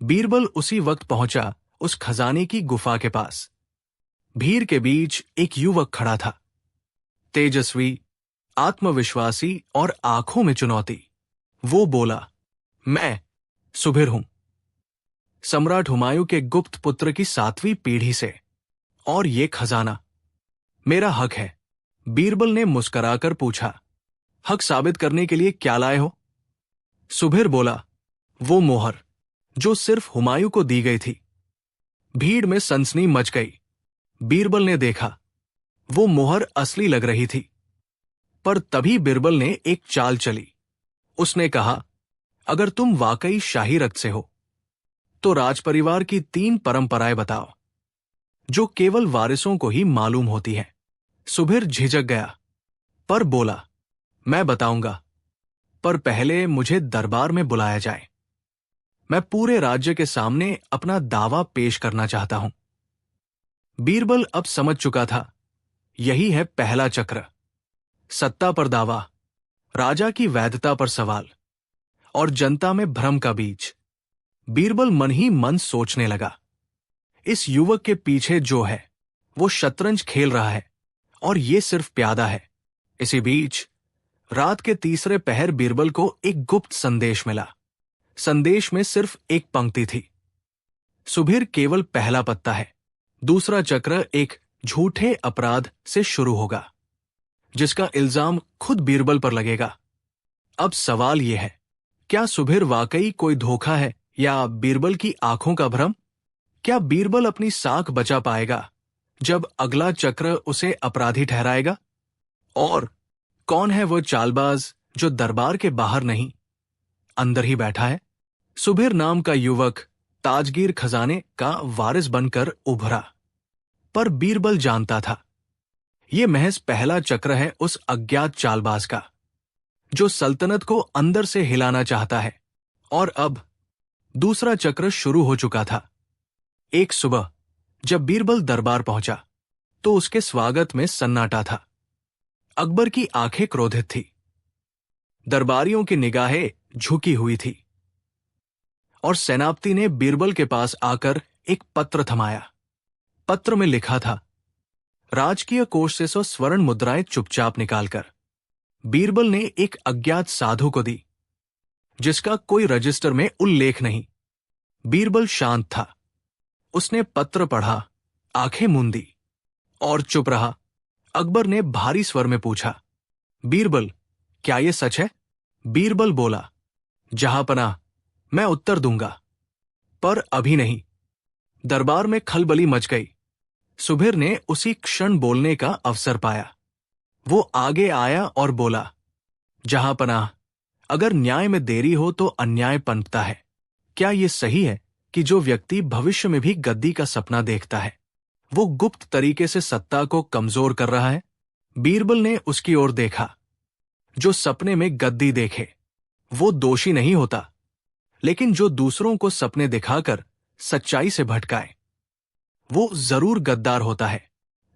बीरबल उसी वक्त पहुंचा उस खजाने की गुफा के पास। भीड़ के बीच एक युवक खड़ा था, तेजस्वी, आत्मविश्वासी और आंखों में चुनौती। वो बोला, मैं सुबीर हूं, सम्राट हुमायूं के गुप्त पुत्र की 7वीं पीढ़ी से, और ये खजाना मेरा हक है। बीरबल ने मुस्कुराकर पूछा, हक साबित करने के लिए क्या लाए हो? सुबीर बोला, वो मोहर जो सिर्फ हुमायूं को दी गई थी। भीड़ में सनसनी मच गई। बीरबल ने देखा, वो मोहर असली लग रही थी, पर तभी बीरबल ने एक चाल चली। उसने कहा, अगर तुम वाकई शाही रक्त से हो तो राजपरिवार की 3 परंपराएं बताओ जो केवल वारिसों को ही मालूम होती हैं। सुबीर झिझक गया, पर बोला, मैं बताऊंगा, पर पहले मुझे दरबार में बुलाया जाए। मैं पूरे राज्य के सामने अपना दावा पेश करना चाहता हूं। बीरबल अब समझ चुका था, यही है पहला चक्र। सत्ता पर दावा, राजा की वैधता पर सवाल और जनता में भ्रम का बीज। बीरबल मन ही मन सोचने लगा, इस युवक के पीछे जो है वो शतरंज खेल रहा है और ये सिर्फ प्यादा है। इसी बीच रात के तीसरे पहर बीरबल को एक गुप्त संदेश मिला। संदेश में सिर्फ एक पंक्ति थी, सुबीर केवल पहला पत्ता है, दूसरा चक्र एक झूठे अपराध से शुरू होगा जिसका इल्जाम खुद बीरबल पर लगेगा। अब सवाल यह है, क्या सुबीर वाकई कोई धोखा है या बीरबल की आंखों का भ्रम? क्या बीरबल अपनी साख बचा पाएगा जब अगला चक्र उसे अपराधी ठहराएगा? और कौन है वो चालबाज जो दरबार के बाहर नहीं, अंदर ही बैठा है? सुबीर नाम का युवक ताजगीर खजाने का वारिस बनकर उभरा, पर बीरबल जानता था यह महज पहला चक्र है उस अज्ञात चालबाज का जो सल्तनत को अंदर से हिलाना चाहता है। और अब दूसरा चक्र शुरू हो चुका था। एक सुबह जब बीरबल दरबार पहुंचा तो उसके स्वागत में सन्नाटा था। अकबर की आंखें क्रोधित थी, दरबारियों की निगाहें झुकी हुई थी और सेनापति ने बीरबल के पास आकर एक पत्र थमाया। पत्र में लिखा था, राजकीय कोष से 100 स्वर्ण मुद्राएं चुपचाप निकालकर बीरबल ने एक अज्ञात साधु को दी जिसका कोई रजिस्टर में उल्लेख नहीं। बीरबल शांत था। उसने पत्र पढ़ा, आंखें मूंदी और चुप रहा। अकबर ने भारी स्वर में पूछा, बीरबल, क्या यह सच है? बीरबल बोला, जहांपनाह, मैं उत्तर दूंगा, पर अभी नहीं। दरबार में खलबली मच गई। सुबीर ने उसी क्षण बोलने का अवसर पाया। वो आगे आया और बोला, जहांपनाह, अगर न्याय में देरी हो तो अन्याय पनपता है। क्या यह सही है कि जो व्यक्ति भविष्य में भी गद्दी का सपना देखता है वो गुप्त तरीके से सत्ता को कमजोर कर रहा है? बीरबल ने उसकी ओर देखा। जो सपने में गद्दी देखे वो दोषी नहीं होता, लेकिन जो दूसरों को सपने दिखाकर सच्चाई से भटकाए वो जरूर गद्दार होता है।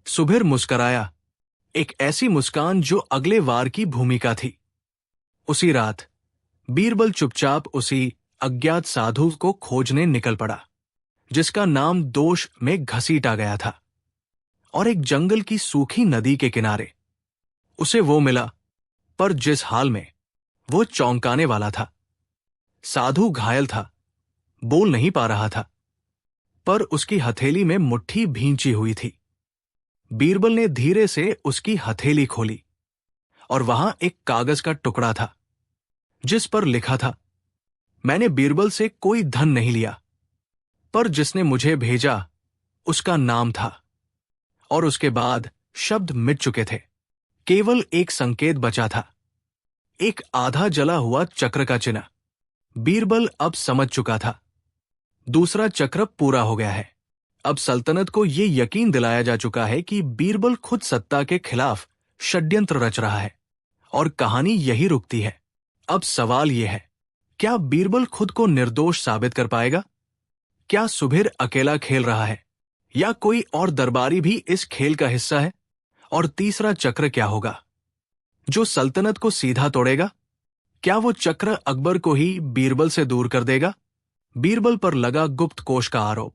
सुबीर मुस्कराया, एक ऐसी मुस्कान जो अगले वार की भूमिका थी। उसी रात बीरबल चुपचाप उसी अज्ञात साधु को खोजने निकल पड़ा जिसका नाम दोष में घसीटा गया था, और एक जंगल की सूखी नदी के किनारे उसे वो मिला, पर जिस हाल में वो चौंकाने वाला था। साधु घायल था, बोल नहीं पा रहा था, पर उसकी हथेली में मुट्ठी भींची हुई थी। बीरबल ने धीरे से उसकी हथेली खोली और वहां एक कागज का टुकड़ा था जिस पर लिखा था, मैंने बीरबल से कोई धन नहीं लिया, पर जिसने मुझे भेजा उसका नाम था। और उसके बाद शब्द मिट चुके थे, केवल एक संकेत बचा था, एक आधा जला हुआ चक्र का चिन्ह। बीरबल अब समझ चुका था, दूसरा चक्र पूरा हो गया है। अब सल्तनत को यह यकीन दिलाया जा चुका है कि बीरबल खुद सत्ता के खिलाफ षड्यंत्र रच रहा है और कहानी यही रुकती है। अब सवाल यह है, क्या बीरबल खुद को निर्दोष साबित कर पाएगा? क्या सुबीर अकेला खेल रहा है या कोई और दरबारी भी इस खेल का हिस्सा है? और तीसरा चक्र क्या होगा जो सल्तनत को सीधा तोड़ेगा? क्या वो चक्र अकबर को ही बीरबल से दूर कर देगा? बीरबल पर लगा गुप्त कोष का आरोप,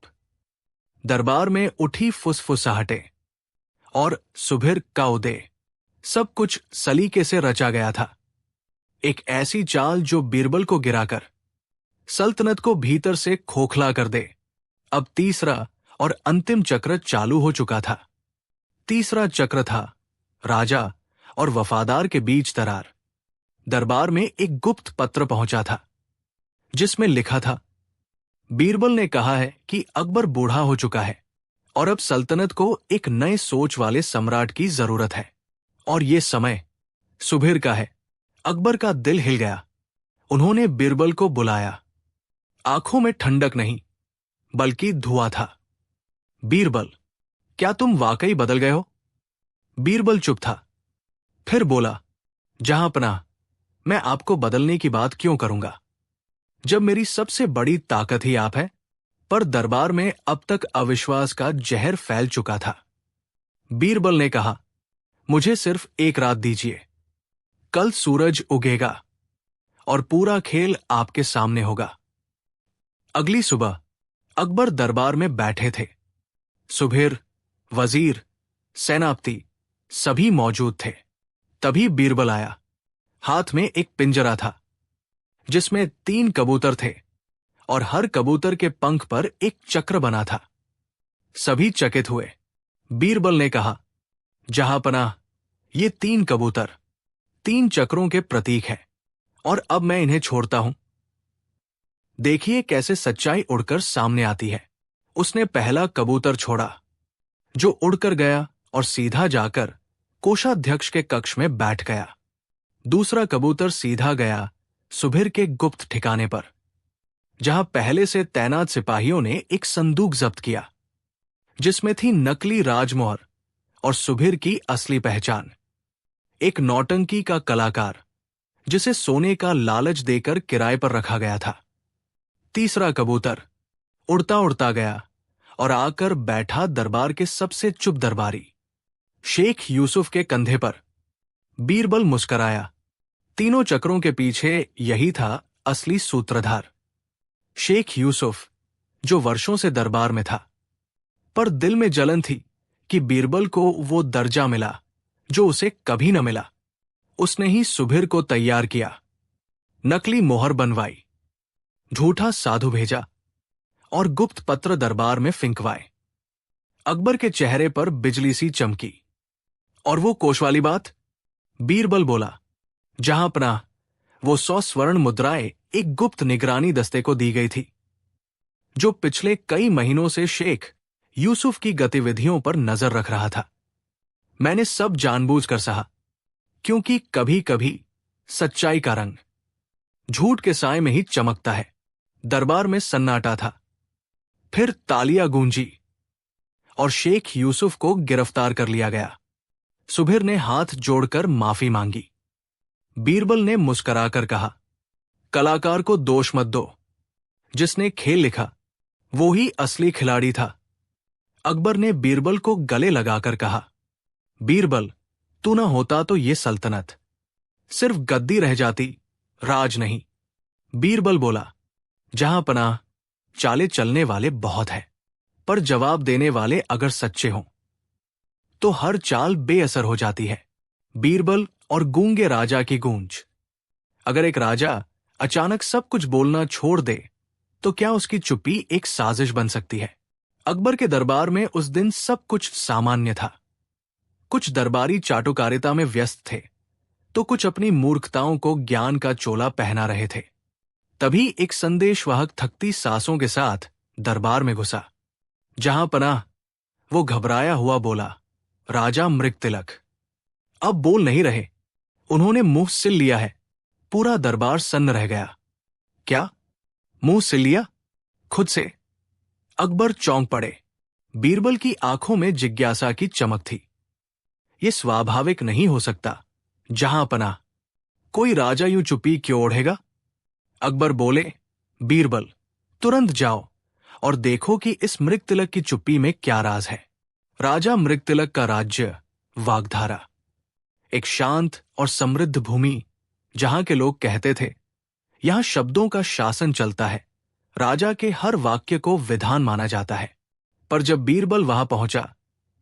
दरबार में उठी फुसफुसाहटें और सुबीर का उदय, सब कुछ सलीके से रचा गया था। एक ऐसी चाल जो बीरबल को गिराकर सल्तनत को भीतर से खोखला कर दे। अब तीसरा और अंतिम चक्र चालू हो चुका था। तीसरा चक्र था राजा और वफादार के बीच दरार। दरबार में एक गुप्त पत्र पहुंचा था जिसमें लिखा था, बीरबल ने कहा है कि अकबर बूढ़ा हो चुका है और अब सल्तनत को एक नए सोच वाले सम्राट की जरूरत है, और ये समय सुबीर का है। अकबर का दिल हिल गया। उन्होंने बीरबल को बुलाया। आंखों में ठंडक नहीं, बल्कि धुआं था। बीरबल, क्या तुम वाकई बदल गए हो? बीरबल चुप था। फिर बोला, जहांपनाह, मैं आपको बदलने की बात क्यों करूंगा, जब मेरी सबसे बड़ी ताकत ही आप है। पर दरबार में अब तक अविश्वास का जहर फैल चुका था। बीरबल ने कहा, मुझे सिर्फ एक रात दीजिए। कल सूरज उगेगा और पूरा खेल आपके सामने होगा। अगली सुबह अकबर दरबार में बैठे थे। सुबेर, वजीर, सेनापति सभी मौजूद थे। तभी बीरबल आया। हाथ में एक पिंजरा था जिसमें 3 कबूतर थे और हर कबूतर के पंख पर एक चक्र बना था। सभी चकित हुए। बीरबल ने कहा, जहांपनाह, ये 3 कबूतर 3 चक्रों के प्रतीक हैं और अब मैं इन्हें छोड़ता हूं। देखिए कैसे सच्चाई उड़कर सामने आती है। उसने पहला कबूतर छोड़ा, जो उड़कर गया और सीधा जाकर कोषाध्यक्ष के कक्ष में बैठ गया। दूसरा कबूतर सीधा गया सुबेर के गुप्त ठिकाने पर, जहां पहले से तैनात सिपाहियों ने एक संदूक जब्त किया, जिसमें थी नकली राजमोहर और सुबेर की असली पहचान। एक नौटंकी का कलाकार, जिसे सोने का लालच देकर किराए पर रखा गया था। तीसरा कबूतर उड़ता उड़ता गया और आकर बैठा दरबार के सबसे चुप दरबारी शेख यूसुफ के कंधे पर। बीरबल मुस्कराया। तीनों चक्रों के पीछे यही था असली सूत्रधार, शेख यूसुफ, जो वर्षों से दरबार में था। पर दिल में जलन थी कि बीरबल को वो दर्जा मिला जो उसे कभी न मिला। उसने ही सुबेर को तैयार किया, नकली मोहर बनवाई, झूठा साधु भेजा और गुप्त पत्र दरबार में फिंकवाए। अकबर के चेहरे पर बिजली सी चमकी। और वो कोष बात? बीरबल बोला, जहांपनाह, वो 100 स्वर्ण मुद्राएं एक गुप्त निगरानी दस्ते को दी गई थी, जो पिछले कई महीनों से शेख यूसुफ की गतिविधियों पर नजर रख रहा था। मैंने सब जानबूझकर सहा, क्योंकि कभी कभी सच्चाई का रंग झूठ के साए में ही चमकता है। दरबार में सन्नाटा था। फिर तालियां गूंजी और शेख यूसुफ को गिरफ्तार कर लिया गया। सुबेर ने हाथ जोड़कर माफी मांगी। बीरबल ने मुस्कुराकर कहा, कलाकार को दोष मत दो। जिसने खेल लिखा वो ही असली खिलाड़ी था। अकबर ने बीरबल को गले लगाकर कहा, बीरबल, तू न होता तो ये सल्तनत सिर्फ गद्दी रह जाती, राज नहीं। बीरबल बोला, जहांपनाह, चाले चलने वाले बहुत हैं, पर जवाब देने वाले अगर सच्चे हों तो हर चाल बेअसर हो जाती है। बीरबल और गूंगे राजा की गूंज। अगर एक राजा अचानक सब कुछ बोलना छोड़ दे तो क्या उसकी चुप्पी एक साजिश बन सकती है? अकबर के दरबार में उस दिन सब कुछ सामान्य था। कुछ दरबारी चाटुकारिता में व्यस्त थे तो कुछ अपनी मूर्खताओं को ज्ञान का चोला पहना रहे थे। तभी एक संदेशवाहक थकती सांसों के साथ दरबार में घुसा। जहांपनाह, वो घबराया हुआ बोला, राजा मृगतिलक। अब बोल नहीं रहे। उन्होंने मुंह सिल लिया है। पूरा दरबार सन्न रह गया। क्या? मुंह सिल लिया? खुद से? अकबर चौंक पड़े। बीरबल की आंखों में जिज्ञासा की चमक थी। ये स्वाभाविक नहीं हो सकता। जहांपनाह, कोई राजा यूं चुप्पी क्यों ओढ़ेगा? अकबर बोले, बीरबल, तुरंत जाओ और देखो कि इस मृगतिलक की चुप्पी में क्या राज है। राजा मृगतिलक का राज्य वागधारा, एक शांत और समृद्ध भूमि, जहां के लोग कहते थे, यहां शब्दों का शासन चलता है, राजा के हर वाक्य को विधान माना जाता है। पर जब बीरबल वहां पहुंचा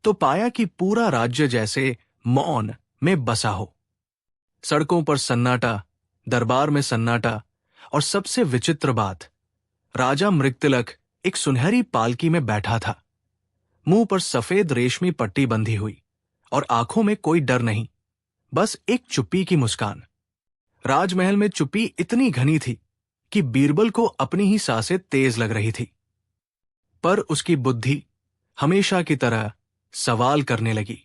तो पाया कि पूरा राज्य जैसे मौन में बसा हो। सड़कों पर सन्नाटा, दरबार में सन्नाटा, और सबसे विचित्र बात, राजा मृगतिलक एक सुनहरी पालकी में बैठा था। मुंह पर सफेद रेशमी पट्टी बंधी हुई और आंखों में कोई डर नहीं, बस एक चुप्पी की मुस्कान। राजमहल में चुप्पी इतनी घनी थी कि बीरबल को अपनी ही सांसें तेज लग रही थी। पर उसकी बुद्धि हमेशा की तरह सवाल करने लगी।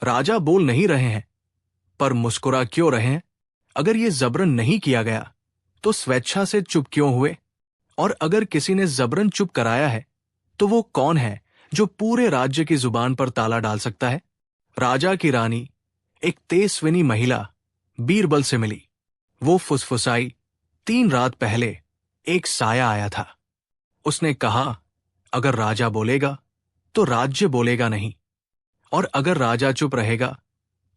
राजा बोल नहीं रहे हैं, पर मुस्कुरा क्यों रहे हैं? अगर ये जबरन नहीं किया गया तो स्वेच्छा से चुप क्यों हुए? और अगर किसी ने जबरन चुप कराया है तो वो कौन है जो पूरे राज्य की जुबान पर ताला डाल सकता है? राजा की रानी, एक तेजस्विनी महिला, बीरबल से मिली। वो फुसफुसाई, 3 रात पहले एक साया आया था। उसने कहा, अगर राजा बोलेगा तो राज्य बोलेगा नहीं, और अगर राजा चुप रहेगा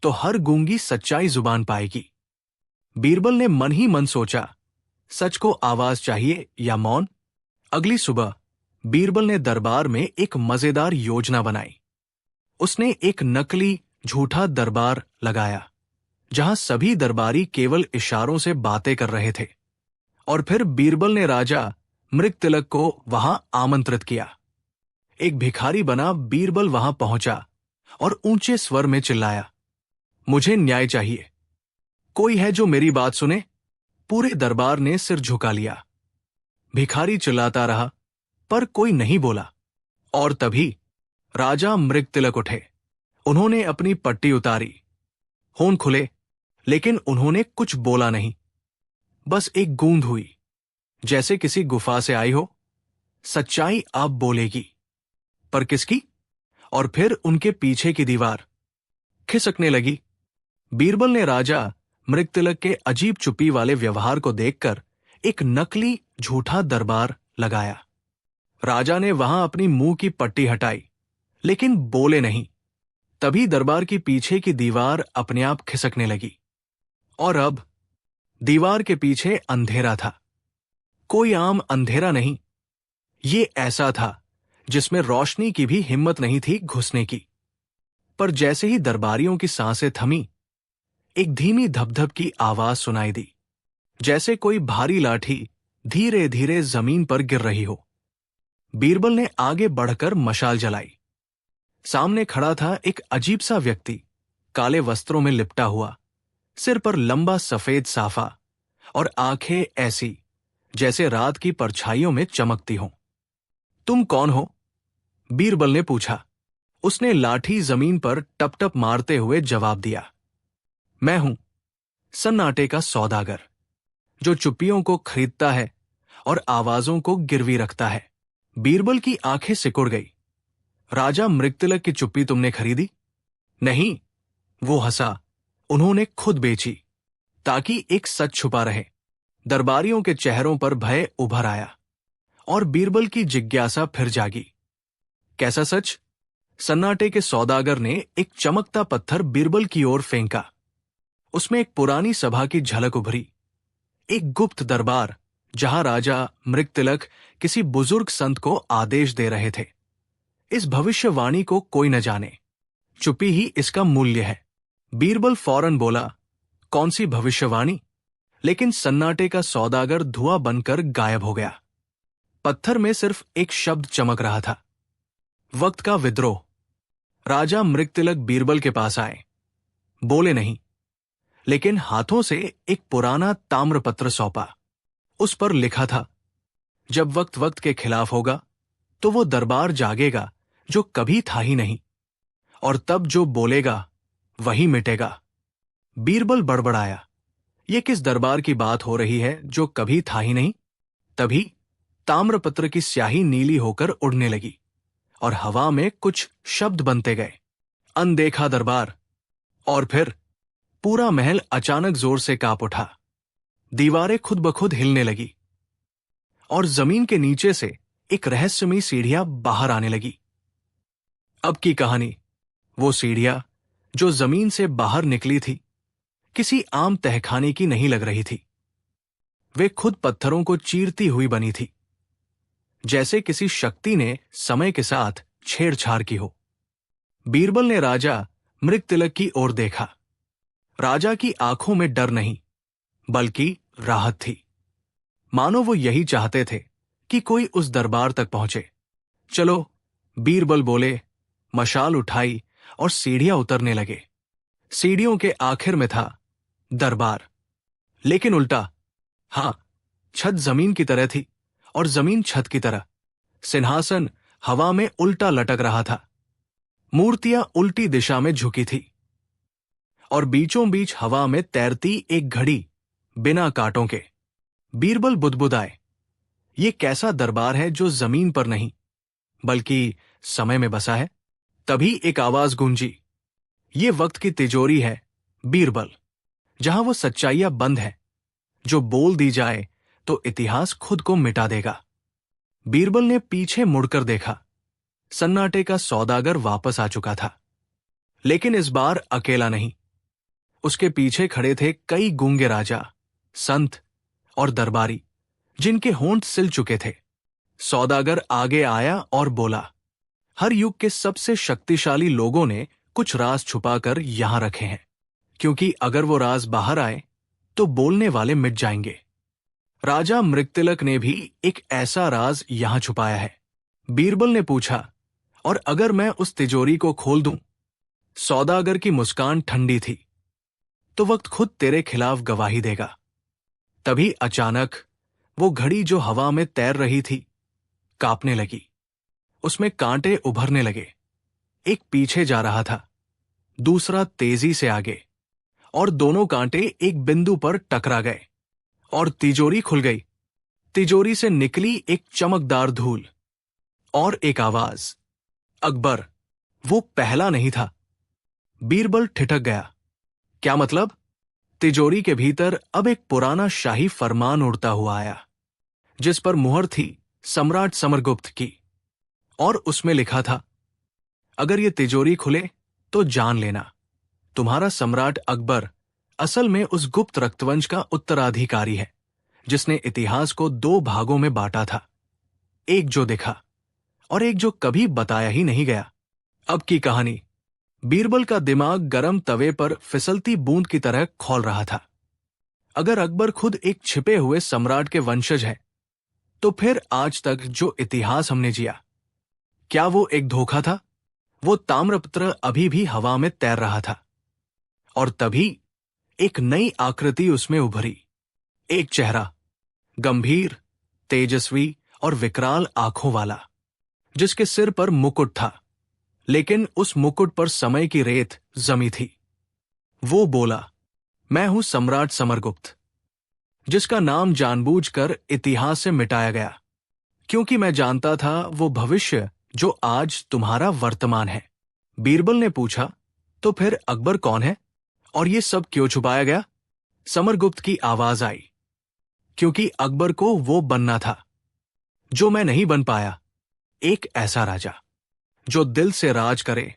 तो हर गूंगी सच्चाई जुबान पाएगी। बीरबल ने मन ही मन सोचा, सच को आवाज चाहिए या मौन? अगली सुबह बीरबल ने दरबार में एक मजेदार योजना बनाई। उसने एक नकली झूठा दरबार लगाया जहां सभी दरबारी केवल इशारों से बातें कर रहे थे। और फिर बीरबल ने राजा मृगतिलक को वहां आमंत्रित किया। एक भिखारी बना बीरबल वहां पहुंचा और ऊंचे स्वर में चिल्लाया, मुझे न्याय चाहिए। कोई है जो मेरी बात सुने? पूरे दरबार ने सिर झुका लिया। भिखारी चिल्लाता रहा, पर कोई नहीं बोला। और तभी राजा मृगतिलक उठे। उन्होंने अपनी पट्टी उतारी, होंठ खुले, लेकिन उन्होंने कुछ बोला नहीं। बस एक गूंज हुई, जैसे किसी गुफा से आई हो, सच्चाई अब बोलेगी। पर किसकी? और फिर उनके पीछे की दीवार खिसकने लगी। बीरबल ने राजा मृगतिलक के अजीब चुप्पी वाले व्यवहार को देखकर एक नकली झूठा दरबार लगाया। राजा ने वहां अपनी मुंह की पट्टी हटाई, लेकिन बोले नहीं। तभी दरबार की पीछे की दीवार अपने आप खिसकने लगी। और अब दीवार के पीछे अंधेरा था। कोई आम अंधेरा नहीं, ये ऐसा था जिसमें रोशनी की भी हिम्मत नहीं थी घुसने की। पर जैसे ही दरबारियों की सांसें थमी, एक धीमी धपधप की आवाज सुनाई दी, जैसे कोई भारी लाठी धीरे धीरे जमीन पर गिर रही हो। बीरबल ने आगे बढ़कर मशाल जलाई। सामने खड़ा था एक अजीब सा व्यक्ति, काले वस्त्रों में लिपटा हुआ, सिर पर लंबा सफेद साफा और आंखें ऐसी जैसे रात की परछाइयों में चमकती हों। तुम कौन हो? बीरबल ने पूछा। उसने लाठी जमीन पर टप टप मारते हुए जवाब दिया, मैं हूं सन्नाटे का सौदागर, जो चुप्पियों को खरीदता है और आवाजों को गिरवी रखता है। बीरबल की आंखें सिकुड़ गई। राजा मृगतिलक की चुप्पी तुमने खरीदी? नहीं, वो हंसा, उन्होंने खुद बेची, ताकि एक सच छुपा रहे। दरबारियों के चेहरों पर भय उभर आया और बीरबल की जिज्ञासा फिर जागी। कैसा सच? सन्नाटे के सौदागर ने एक चमकता पत्थर बीरबल की ओर फेंका। उसमें एक पुरानी सभा की झलक उभरी, एक गुप्त दरबार जहां राजा मृगतिलक किसी बुजुर्ग संत को आदेश दे रहे थे। इस भविष्यवाणी को कोई न जाने, चुप्पी ही इसका मूल्य है। बीरबल फौरन बोला, कौन सी भविष्यवाणी? लेकिन सन्नाटे का सौदागर धुआं बनकर गायब हो गया। पत्थर में सिर्फ एक शब्द चमक रहा था, वक्त का विद्रोह। राजा मृगतिलक बीरबल के पास आए, बोले नहीं, लेकिन हाथों से एक पुराना ताम्रपत्र सौंपा। उस पर लिखा था, जब वक्त वक्त के खिलाफ होगा तो वो दरबार जागेगा जो कभी था ही नहीं, और तब जो बोलेगा वही मिटेगा। बीरबल बड़बड़ाया, ये किस दरबार की बात हो रही है जो कभी था ही नहीं? तभी ताम्रपत्र की स्याही नीली होकर उड़ने लगी और हवा में कुछ शब्द बनते गए, अनदेखा दरबार। और फिर पूरा महल अचानक जोर से कांप उठा। दीवारें खुद ब खुद हिलने लगी और जमीन के नीचे से एक रहस्यमयी सीढ़ियां बाहर आने लगी। अब की कहानी, वो सीढ़ियां जो जमीन से बाहर निकली थी, किसी आम तहखाने की नहीं लग रही थी। वे खुद पत्थरों को चीरती हुई बनी थी, जैसे किसी शक्ति ने समय के साथ छेड़छाड़ की हो। बीरबल ने राजा मृगतिलक की ओर देखा। राजा की आंखों में डर नहीं, बल्कि राहत थी, मानो वो यही चाहते थे कि कोई उस दरबार तक पहुंचे। चलो, बीरबल बोले, मशाल उठाई और सीढ़ियां उतरने लगे। सीढ़ियों के आखिर में था दरबार, लेकिन उल्टा। हां, छत जमीन की तरह थी और जमीन छत की तरह। सिंहासन हवा में उल्टा लटक रहा था, मूर्तियां उल्टी दिशा में झुकी थी, और बीचों बीच हवा में तैरती एक घड़ी बिना कांटों के। बीरबल बुदबुदाए, ये कैसा दरबार है जो जमीन पर नहीं बल्कि समय में बसा है? तभी एक आवाज गूंजी, ये वक्त की तिजोरी है बीरबल, जहां वो सच्चाइयां बंद है जो बोल दी जाए तो इतिहास खुद को मिटा देगा। बीरबल ने पीछे मुड़कर देखा। सन्नाटे का सौदागर वापस आ चुका था, लेकिन इस बार अकेला नहीं। उसके पीछे खड़े थे कई गूंगे राजा, संत और दरबारी जिनके होंठ सिल चुके थे। सौदागर आगे आया और बोला, हर युग के सबसे शक्तिशाली लोगों ने कुछ राज छुपाकर यहां रखे हैं, क्योंकि अगर वो राज बाहर आए तो बोलने वाले मिट जाएंगे। राजा मृगतिलक ने भी एक ऐसा राज यहां छुपाया है। बीरबल ने पूछा, और अगर मैं उस तिजोरी को खोल दूं? सौदागर की मुस्कान ठंडी थी, तो वक्त खुद तेरे खिलाफ गवाही देगा। तभी अचानक वो घड़ी जो हवा में तैर रही थी कांपने लगी। उसमें कांटे उभरने लगे। एक पीछे जा रहा था, दूसरा तेजी से आगे, और दोनों कांटे एक बिंदु पर टकरा गए और तिजोरी खुल गई। तिजोरी से निकली एक चमकदार धूल और एक आवाज, अकबर। वो पहला नहीं था। बीरबल ठिठक गया। क्या मतलब? तिजोरी के भीतर अब एक पुराना शाही फरमान उड़ता हुआ आया, जिस पर मुहर थी सम्राट समरगुप्त की, और उसमें लिखा था, अगर ये तिजोरी खुले तो जान लेना, तुम्हारा सम्राट अकबर असल में उस गुप्त रक्तवंश का उत्तराधिकारी है जिसने इतिहास को दो भागों में बांटा था, एक जो दिखा और एक जो कभी बताया ही नहीं गया। अब की कहानी। बीरबल का दिमाग गरम तवे पर फिसलती बूंद की तरह खौल रहा था। अगर अकबर खुद एक छिपे हुए सम्राट के वंशज है, तो फिर आज तक जो इतिहास हमने जिया, क्या वो एक धोखा था? वो ताम्रपत्र अभी भी हवा में तैर रहा था, और तभी एक नई आकृति उसमें उभरी। एक चेहरा, गंभीर, तेजस्वी और विकराल आंखों वाला, जिसके सिर पर मुकुट था, लेकिन उस मुकुट पर समय की रेत जमी थी। वो बोला, मैं हूं सम्राट समरगुप्त, जिसका नाम जानबूझकर इतिहास से मिटाया गया, क्योंकि मैं जानता था वो भविष्य जो आज तुम्हारा वर्तमान है। बीरबल ने पूछा, तो फिर अकबर कौन है और ये सब क्यों छुपाया गया? समरगुप्त की आवाज आई, क्योंकि अकबर को वो बनना था जो मैं नहीं बन पाया, एक ऐसा राजा जो दिल से राज करे,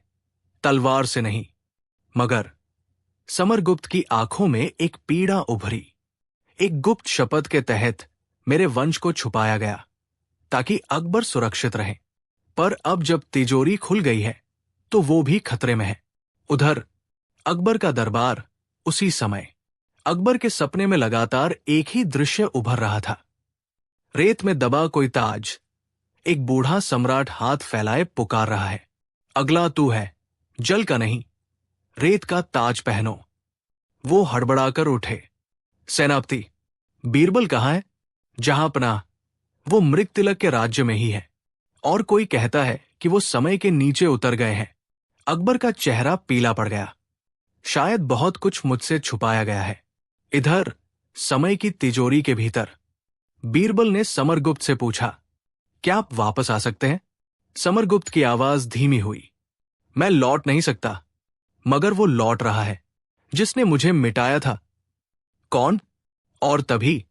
तलवार से नहीं। मगर समरगुप्त की आंखों में एक पीड़ा उभरी। एक गुप्त शपथ के तहत मेरे वंश को छुपाया गया ताकि अकबर सुरक्षित रहे, पर अब जब तिजोरी खुल गई है तो वो भी खतरे में है। उधर अकबर का दरबार। उसी समय अकबर के सपने में लगातार एक ही दृश्य उभर रहा था। रेत में दबा कोई ताज, एक बूढ़ा सम्राट हाथ फैलाए पुकार रहा है, अगला तू है, जल का नहीं, रेत का ताज पहनो। वो हड़बड़ाकर उठे, सेनापति, बीरबल कहाँ है? जहांपनाह, वो मृगतिलक के राज्य में ही है, और कोई कहता है कि वो समय के नीचे उतर गए हैं। अकबर का चेहरा पीला पड़ गया। शायद बहुत कुछ मुझसे छुपाया गया है। इधर समय की तिजोरी के भीतर बीरबल ने समरगुप्त से पूछा, क्या आप वापस आ सकते हैं? समरगुप्त की आवाज धीमी हुई, मैं लौट नहीं सकता, मगर वो लौट रहा है जिसने मुझे मिटाया था। कौन? और तभी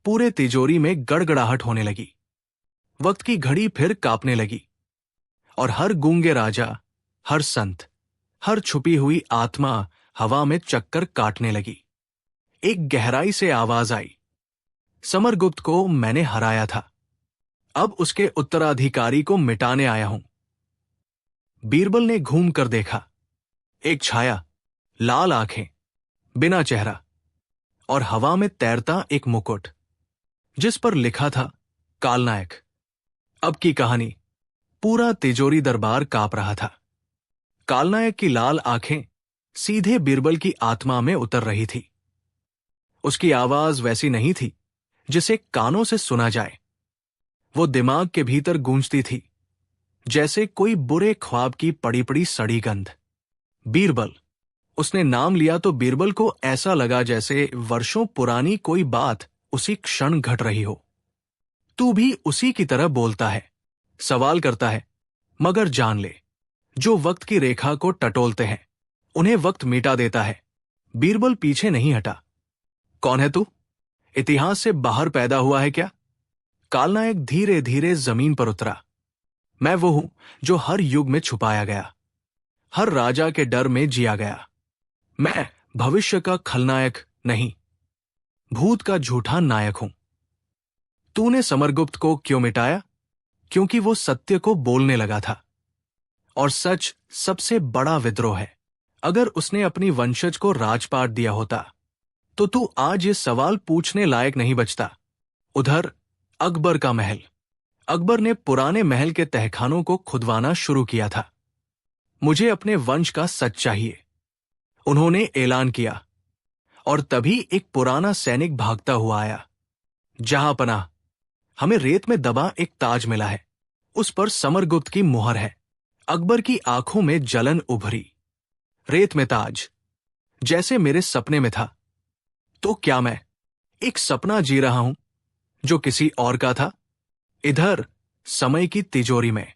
पूरे तिजोरी में गड़गड़ाहट होने लगी। वक्त की घड़ी फिर कांपने लगी, और हर गूंगे राजा, हर संत, हर छुपी हुई आत्मा हवा में चक्कर काटने लगी। एक गहराई से आवाज आई, समरगुप्त को मैंने हराया था, अब उसके उत्तराधिकारी को मिटाने आया हूं। बीरबल ने घूम कर देखा। एक छाया, लाल आंखें, बिना चेहरा, और हवा में तैरता एक मुकुट जिस पर लिखा था कालनायक। अब की कहानी। पूरा तिजोरी दरबार कांप रहा था। कालनायक की लाल आंखें सीधे बीरबल की आत्मा में उतर रही थी। उसकी आवाज वैसी नहीं थी जिसे कानों से सुना जाए। वो दिमाग के भीतर गूंजती थी, जैसे कोई बुरे ख्वाब की पड़ी पड़ी सड़ी गंध। बीरबल। उसने नाम लिया तो बीरबल को ऐसा लगा जैसे वर्षों पुरानी कोई बात उसी क्षण घट रही हो। तू भी उसी की तरह बोलता है, सवाल करता है, मगर जान ले, जो वक्त की रेखा को टटोलते हैं उन्हें वक्त मिटा देता है। बीरबल पीछे नहीं हटा। कौन है तू? इतिहास से बाहर पैदा हुआ है क्या? कालनायक धीरे धीरे जमीन पर उतरा। मैं वो हूं जो हर युग में छुपाया गया, हर राजा के डर में जिया गया। मैं भविष्य का खलनायक नहीं, भूत का झूठा नायक हूं। तूने समरगुप्त को क्यों मिटाया? क्योंकि वो सत्य को बोलने लगा था, और सच सबसे बड़ा विद्रोह है। अगर उसने अपनी वंशज को राजपाट दिया होता तो तू आज ये सवाल पूछने लायक नहीं बचता। उधर अकबर का महल। अकबर ने पुराने महल के तहखानों को खुदवाना शुरू किया था। मुझे अपने वंश का सच चाहिए, उन्होंने ऐलान किया। और तभी एक पुराना सैनिक भागता हुआ आया। जहां पनाह, हमें रेत में दबा एक ताज मिला है, उस पर समरगुप्त की मुहर है। अकबर की आंखों में जलन उभरी। रेत में ताज, जैसे मेरे सपने में था। तो क्या मैं एक सपना जी रहा हूं जो किसी और का था? इधर समय की तिजोरी में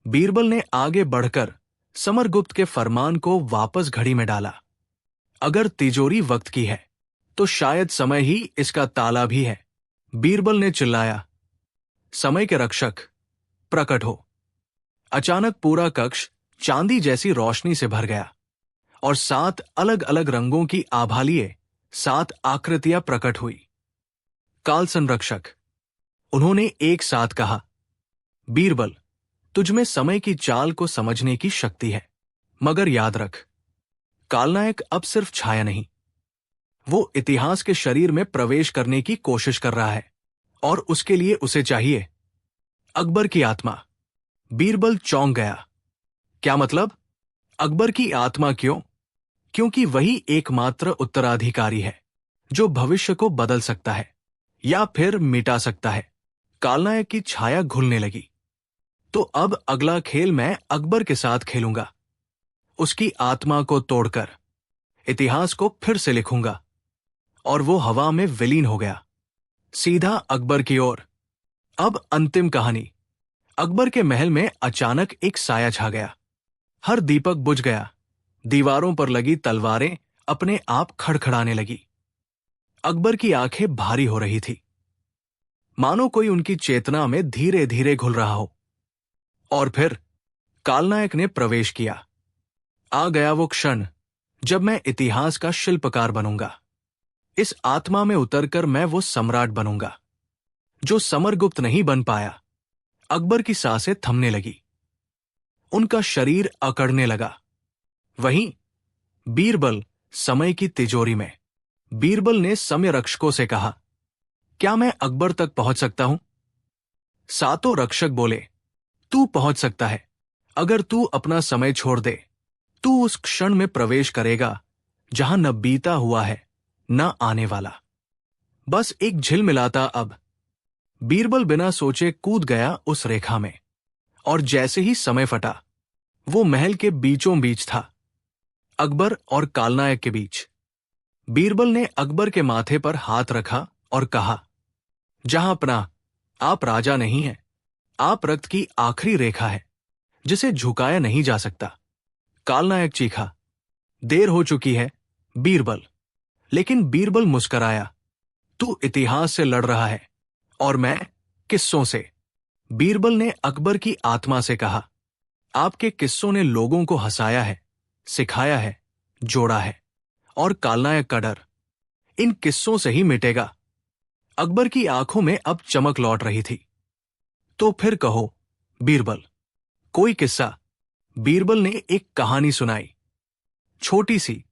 बीरबल ने आगे बढ़कर समरगुप्त के फरमान को वापस घड़ी में डाला। अगर तिजोरी वक्त की है तो शायद समय ही इसका ताला भी है। बीरबल ने चिल्लाया, समय के रक्षक प्रकट हो। अचानक पूरा कक्ष चांदी जैसी रोशनी से भर गया और 7 अलग अलग रंगों की आभा लिए 7 आकृतियां प्रकट हुई। काल संरक्षक, उन्होंने एक साथ कहा। बीरबल, तुझमें समय की चाल को समझने की शक्ति है, मगर याद रख, कालनायक अब सिर्फ छाया नहीं, वो इतिहास के शरीर में प्रवेश करने की कोशिश कर रहा है, और उसके लिए उसे चाहिए अकबर की आत्मा। बीरबल चौंक गया। क्या मतलब? अकबर की आत्मा क्यों? क्योंकि वही एकमात्र उत्तराधिकारी है जो भविष्य को बदल सकता है या फिर मिटा सकता है। कालनायक की छाया घुलने लगी। तो अब अगला खेल मैं अकबर के साथ खेलूंगा, उसकी आत्मा को तोड़कर इतिहास को फिर से लिखूंगा। और वो हवा में विलीन हो गया, सीधा अकबर की ओर। अब अंतिम कहानी। अकबर के महल में अचानक एक साया छा गया। हर दीपक बुझ गया। दीवारों पर लगी तलवारें अपने आप खड़खड़ाने लगी। अकबर की आंखें भारी हो रही थी, मानो कोई उनकी चेतना में धीरे धीरे घुल रहा हो। और फिर कालनायक ने प्रवेश किया। आ गया वो क्षण जब मैं इतिहास का शिल्पकार बनूंगा। इस आत्मा में उतरकर मैं वो सम्राट बनूंगा जो समरगुप्त नहीं बन पाया। अकबर की सांसें थमने लगी, उनका शरीर अकड़ने लगा। वहीं बीरबल समय की तिजोरी में। बीरबल ने समय रक्षकों से कहा, क्या मैं अकबर तक पहुंच सकता हूं? 7 रक्षक बोले, तू पहुंच सकता है, अगर तू अपना समय छोड़ दे। तू उस क्षण में प्रवेश करेगा जहां न बीता हुआ है न आने वाला, बस एक झिलमिलाता अब। बीरबल बिना सोचे कूद गया उस रेखा में, और जैसे ही समय फटा, वो महल के बीचों बीच था, अकबर और कालनायक के बीच। बीरबल ने अकबर के माथे पर हाथ रखा और कहा, जहां अपना, आप राजा नहीं हैं, आप रक्त की आखिरी रेखा है जिसे झुकाया नहीं जा सकता। कालनायक चीखा, देर हो चुकी है बीरबल। लेकिन बीरबल मुस्कराया, तू इतिहास से लड़ रहा है और मैं किस्सों से। बीरबल ने अकबर की आत्मा से कहा, आपके किस्सों ने लोगों को हंसाया है, सिखाया है, जोड़ा है, और कालनायक का डर इन किस्सों से ही मिटेगा। अकबर की आंखों में अब चमक लौट रही थी। तो फिर कहो बीरबल, कोई किस्सा। बीरबल ने एक कहानी सुनाई, छोटी सी,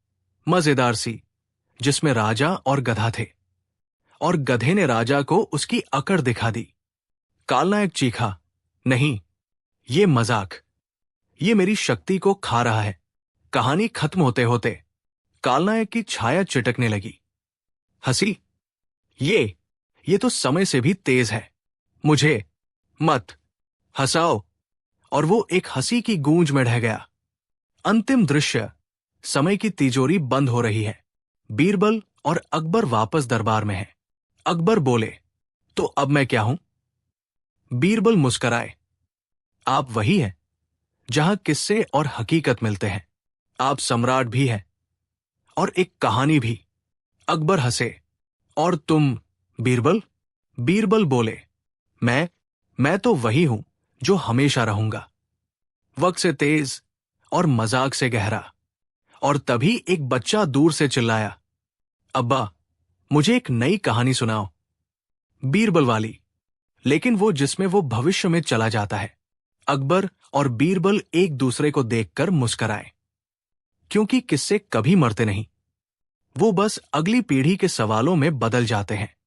मजेदार सी, जिसमें राजा और गधा थे, और गधे ने राजा को उसकी अकड़ दिखा दी। कालनायक चीखा, नहीं, ये मजाक, ये मेरी शक्ति को खा रहा है। कहानी खत्म होते होते कालनायक की छाया चिटकने लगी। हंसी, ये तो समय से भी तेज है, मुझे मत हंसाओ। और वो एक हंसी की गूंज में ढह गया। अंतिम दृश्य, समय की तिजोरी बंद हो रही है। बीरबल और अकबर वापस दरबार में हैं। अकबर बोले, तो अब मैं क्या हूं? बीरबल मुस्कराए। आप वही हैं जहां किस्से और हकीकत मिलते हैं। आप सम्राट भी हैं और एक कहानी भी। अकबर हंसे। और तुम बीरबल? बीरबल बोले, मैं तो वही हूं जो हमेशा रहूंगा। वक्त से तेज और मजाक से गहरा। और तभी एक बच्चा दूर से चिल्लाया, अब्बा, मुझे एक नई कहानी सुनाओ। बीरबल वाली, लेकिन वो जिसमें वो भविष्य में चला जाता है। अकबर और बीरबल एक दूसरे को देखकर मुस्कराए, क्योंकि किस्से कभी मरते नहीं, वो बस अगली पीढ़ी के सवालों में बदल जाते हैं।